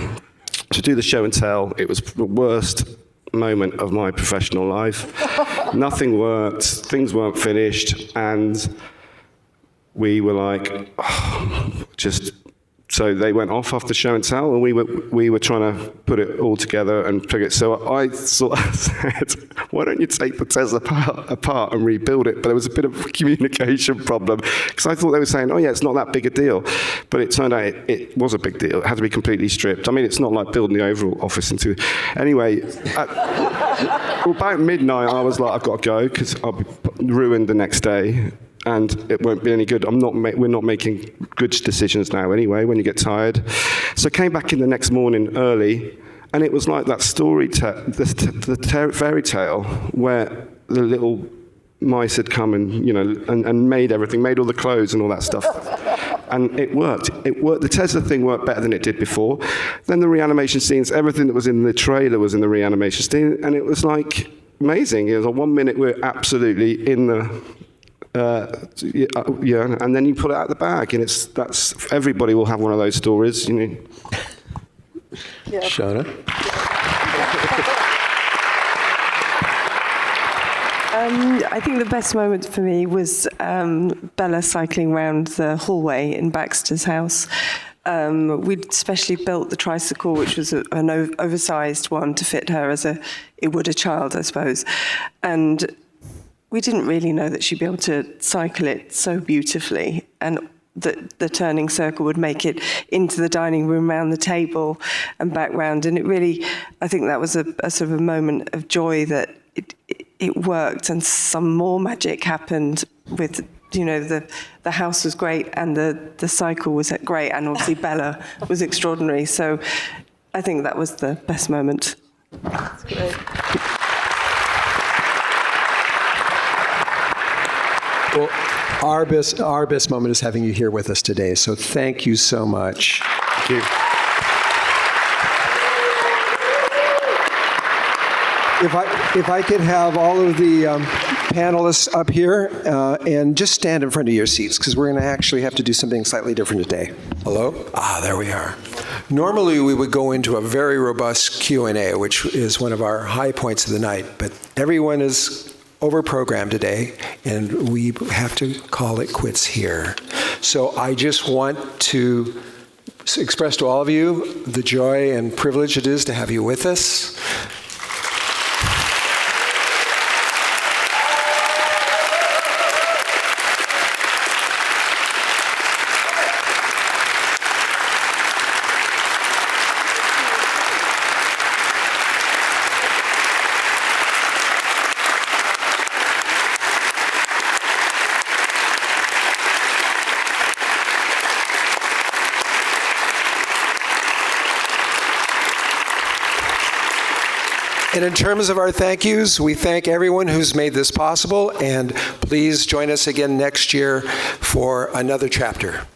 To do the show and tell, it was the worst moment of my professional life. Nothing worked, things weren't finished, and we were like, so they went off after show and tell, and we were trying to put it all together and figure it. So I sort of said, why don't you take the Tesla apart and rebuild it? But there was a bit of a communication problem, because I thought they were saying, oh yeah, it's not that big a deal. But it turned out it was a big deal. It had to be completely stripped. I mean, it's not like building the Oval Office into... Anyway, about midnight, I was like, I've got to go, because I'll be ruined the next day. And it won't be any good. We're not making good decisions now anyway, when you get tired. So I came back in the next morning early, and it was like that story, the fairy tale, where the little mice had come and, you know, and made everything, made all the clothes and all that stuff. And it worked. It worked. The Tesla thing worked better than it did before. Then the reanimation scenes, everything that was in the trailer was in the reanimation scene, and it was like amazing. It was like 1 minute we're absolutely in the... and then you pull it out of the bag, and that's everybody will have one of those stories, you know. Yeah. Shona? I think the best moment for me was Bella cycling around the hallway in Baxter's house. We'd specially built the tricycle, which was an oversized one to fit her as it would a child, I suppose. And we didn't really know that she'd be able to cycle it so beautifully, and that the turning circle would make it into the dining room, round the table and back round. And it really, I think that was a sort of a moment of joy that it worked, and some more magic happened with, you know, the house was great, and the cycle was great, and obviously Bella was extraordinary. So I think that was the best moment. That's great. Well, our best moment is having you here with us today, so thank you so much. Thank you. If I could have all of the panelists up here and just stand in front of your seats, because we're going to actually have to do something slightly different today. Hello? There we are. Normally we would go into a very robust Q&A, which is one of our high points of the night, but everyone is over-programmed today, and we have to call it quits here. So I just want to express to all of you the joy and privilege it is to have you with us. And in terms of our thank yous, we thank everyone who's made this possible, and please join us again next year for another chapter.